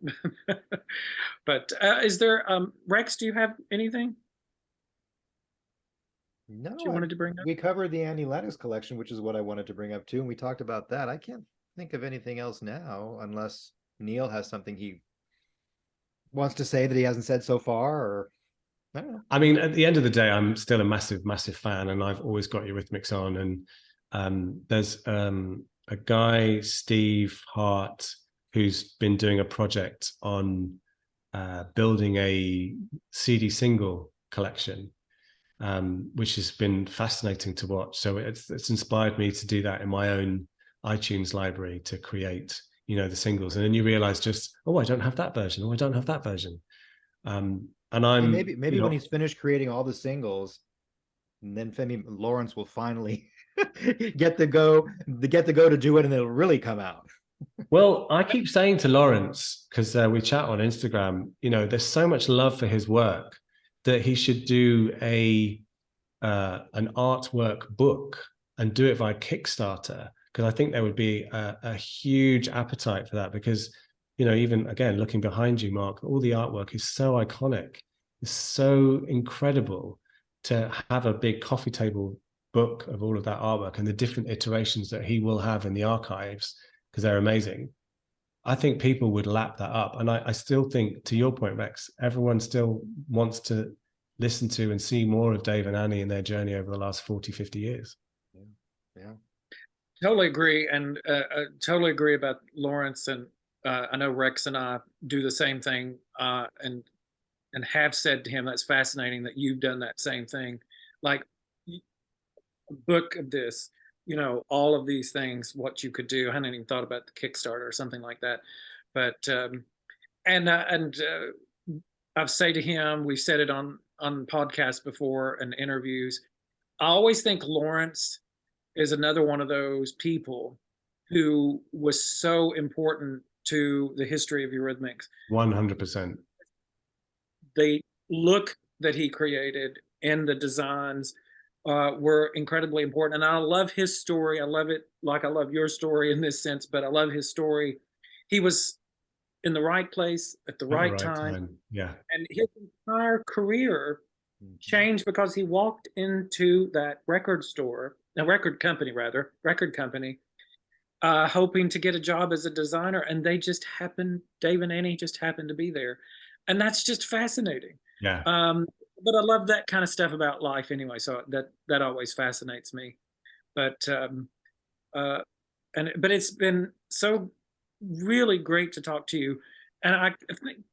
S2: But is there, Rex, do you have anything?
S1: No,
S2: you wanted to bring up?
S1: We covered the Annie Lennox collection, which is what I wanted to bring up too, and we talked about that. I can't think of anything else now, unless Neal has something he wants to say that he hasn't said so far, or I don't know.
S3: I mean, at the end of the day, I'm still a massive fan, and I've always got Eurythmics on. And there's a guy, Steve Hart, who's been doing a project on building a CD single collection, which has been fascinating to watch. So it's inspired me to do that in my own iTunes library, to create, the singles. And then you realize just, oh, I don't have that version. Oh, I don't have that version. And I'm
S1: maybe when he's finished creating all the singles, and then Lawrence will finally get the go to do it, and it'll really come out.
S3: Well, I keep saying to Lawrence, because we chat on Instagram, there's so much love for his work that he should do an artwork book and do it via Kickstarter, because I think there would be a huge appetite for that. Because even again, looking behind you, Mark, all the artwork is so iconic. It's so incredible to have a big coffee table book of all of that artwork and the different iterations that he will have in the archives, because they're amazing. I think people would lap that up. And I still think, to your point, Rex, everyone still wants to listen to and see more of Dave and Annie and their journey over the last 40, 50 years.
S1: Yeah.
S2: Totally agree. And totally agree about Lawrence. And I know Rex and I do the same thing, and have said to him, that's fascinating that you've done that same thing. Like, a book of this, all of these things, what you could do. I hadn't even thought about the Kickstarter or something like that. But I've said to him, we've said it on podcasts before and interviews, I always think Lawrence is another one of those people who was so important to the history of Eurythmics.
S3: 100%.
S2: The look that he created and the designs were incredibly important. And I love his story. I love it like I love your story in this sense, but I love his story. He was in the right place at the right time.
S3: Yeah.
S2: And his entire career changed because he walked into that record company, hoping to get a job as a designer. And they just happened, Dave and Annie just happened to be there. And that's just fascinating.
S3: Yeah.
S2: But I love that kind of stuff about life anyway. So that always fascinates me. But it's been so really great to talk to you. And I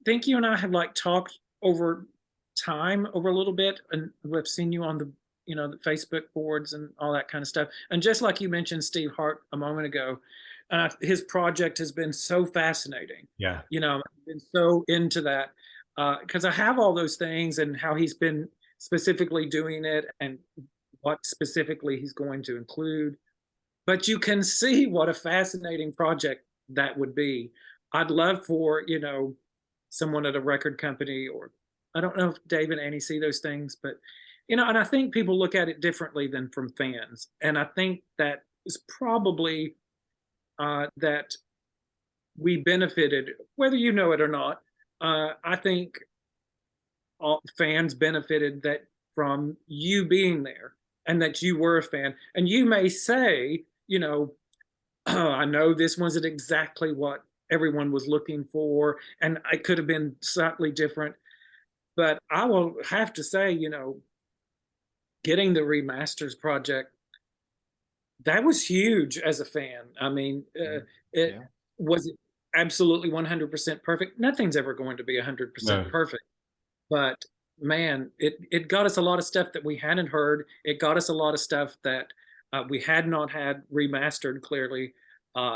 S2: think you and I have like talked over time over a little bit, and we've seen you on the the Facebook boards and all that kind of stuff. And just like you mentioned Steve Hart a moment ago, his project has been so fascinating.
S3: Yeah.
S2: I've been so into that because I have all those things and how he's been specifically doing it and what specifically he's going to include. But you can see what a fascinating project that would be. I'd love for, someone at a record company, or I don't know if Dave and Annie see those things, but, and I think people look at it differently than from fans. And I think that is probably that we benefited, whether you know it or not. I think all fans benefited from you being there and that you were a fan. And you may say, I know this wasn't exactly what everyone was looking for, and it could have been slightly different. But I will have to say, getting the remasters project, that was huge as a fan. I mean, was it absolutely 100% perfect? Nothing's ever going to be 100% perfect. But man, it got us a lot of stuff that we hadn't heard. It got us a lot of stuff that we had not had remastered, clearly,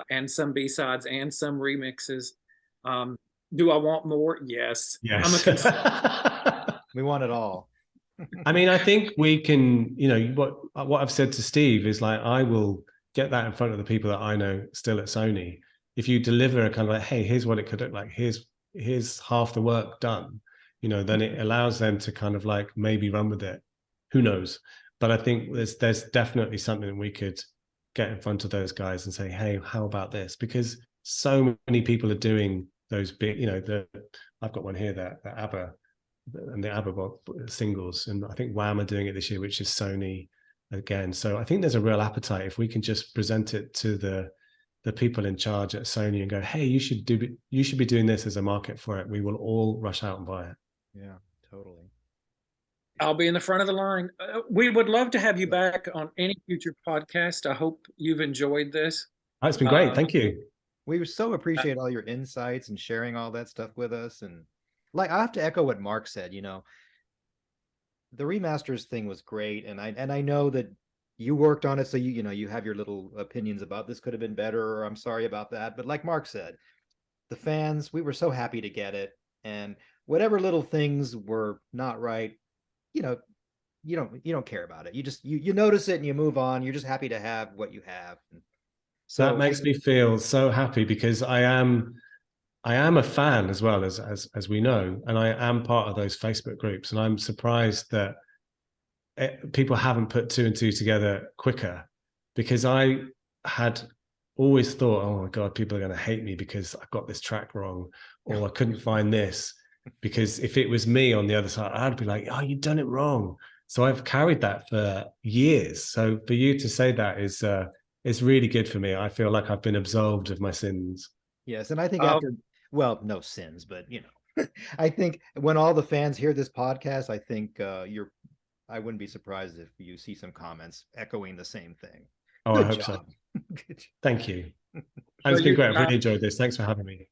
S2: and some B-sides and some remixes. Do I want more? Yes.
S3: Yes.
S1: We want it all.
S3: I mean, I think we can, what I've said to Steve is like, I will get that in front of the people that I know still at Sony. If you deliver a kind of like, hey, here's what it could look like, here's half the work done, then it allows them to kind of like maybe run with it. Who knows? But I think there's definitely something we could get in front of those guys and say, hey, how about this? Because so many people are doing those big, I've got one here, that ABBA and the ABBA singles, and I think Wham are doing it this year, which is Sony again. So I think there's a real appetite if we can just present it to the people in charge at Sony and go, hey, you should be doing this as a market for it. We will all rush out and buy it.
S1: Yeah, totally.
S2: I'll be in the front of the line. We would love to have you back on any future podcast. I hope you've enjoyed this.
S3: Oh, it's been great. Thank you.
S1: We so appreciate all your insights and sharing all that stuff with us. And like, I have to echo what Mark said, the remasters thing was great. And I know that you worked on it. So you have your little opinions about this could have been better, or I'm sorry about that. But like Mark said, the fans, we were so happy to get it. And whatever little things were not right, you don't care about it. You just you notice it and you move on. You're just happy to have what you have. And so
S3: that makes me feel so happy, because I am a fan as well, as we know, and I am part of those Facebook groups, and I'm surprised that people haven't put two and two together quicker, because I had always thought, oh my God, people are going to hate me because I got this track wrong, or I couldn't find this. Because if it was me on the other side, I'd be like, oh, you've done it wrong. So I've carried that for years. So for you to say that is really good for me. I feel like I've been absolved of my sins.
S1: Yes. And I think no sins, but I think when all the fans hear this podcast, I think I wouldn't be surprised if you see some comments echoing the same thing.
S3: Oh, I hope so. Thank you. It's been great. I've really enjoyed this. Thanks for having me.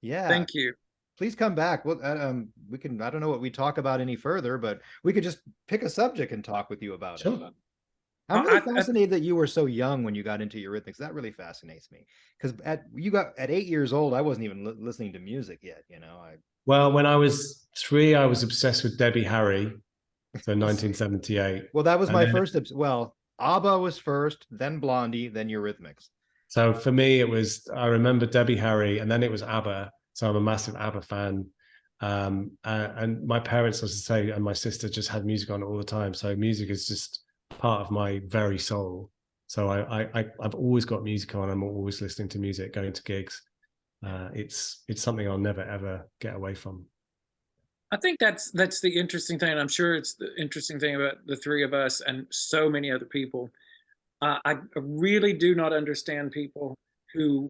S1: Yeah.
S2: Thank you.
S1: Please come back. Well, we can, I don't know what we talk about any further, but we could just pick a subject and talk with you about it. I'm really fascinated that you were so young when you got into Eurythmics. That really fascinates me, because at 8 years old, I wasn't even listening to music yet.
S3: Well, when I was 3, I was obsessed with Debbie Harry. So 1978.
S1: Well, that was my first. Well, ABBA was first, then Blondie, then Eurythmics.
S3: So for me, I remember Debbie Harry, and then it was ABBA. So I'm a massive ABBA fan. And my parents, as I say, and my sister just had music on all the time. So music is just part of my very soul. So I've always got music on. I'm always listening to music, going to gigs. It's something I'll never ever get away from.
S2: I think that's the interesting thing. And I'm sure it's the interesting thing about the three of us and so many other people. I really do not understand people who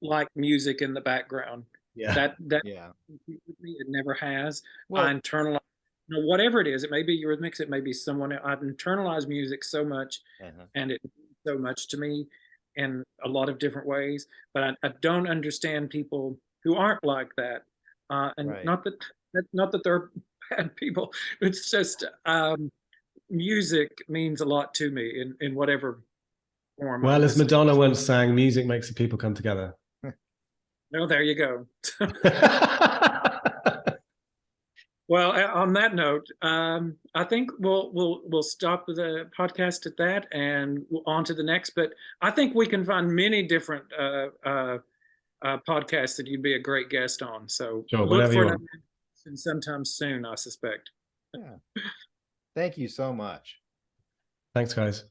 S2: like music in the background.
S1: Yeah.
S2: That
S1: Yeah.
S2: it never has.
S1: Well,
S2: I internalize, whatever it is. It may be Eurythmics, it may be someone else. I've internalized music so much, and it means so much to me in a lot of different ways. But I don't understand people who aren't like that. And
S1: right.
S2: not that they're bad people. It's just music means a lot to me in whatever form.
S3: Well, as Madonna once sang, music makes the people come together.
S2: No, there you go. Well, on that note, I think we'll stop the podcast at that and on to the next. But I think we can find many different podcasts that you'd be a great guest on. So
S3: sure,
S2: look for
S3: another
S2: sometime soon, I suspect.
S1: Yeah. Thank you so much.
S3: Thanks, guys.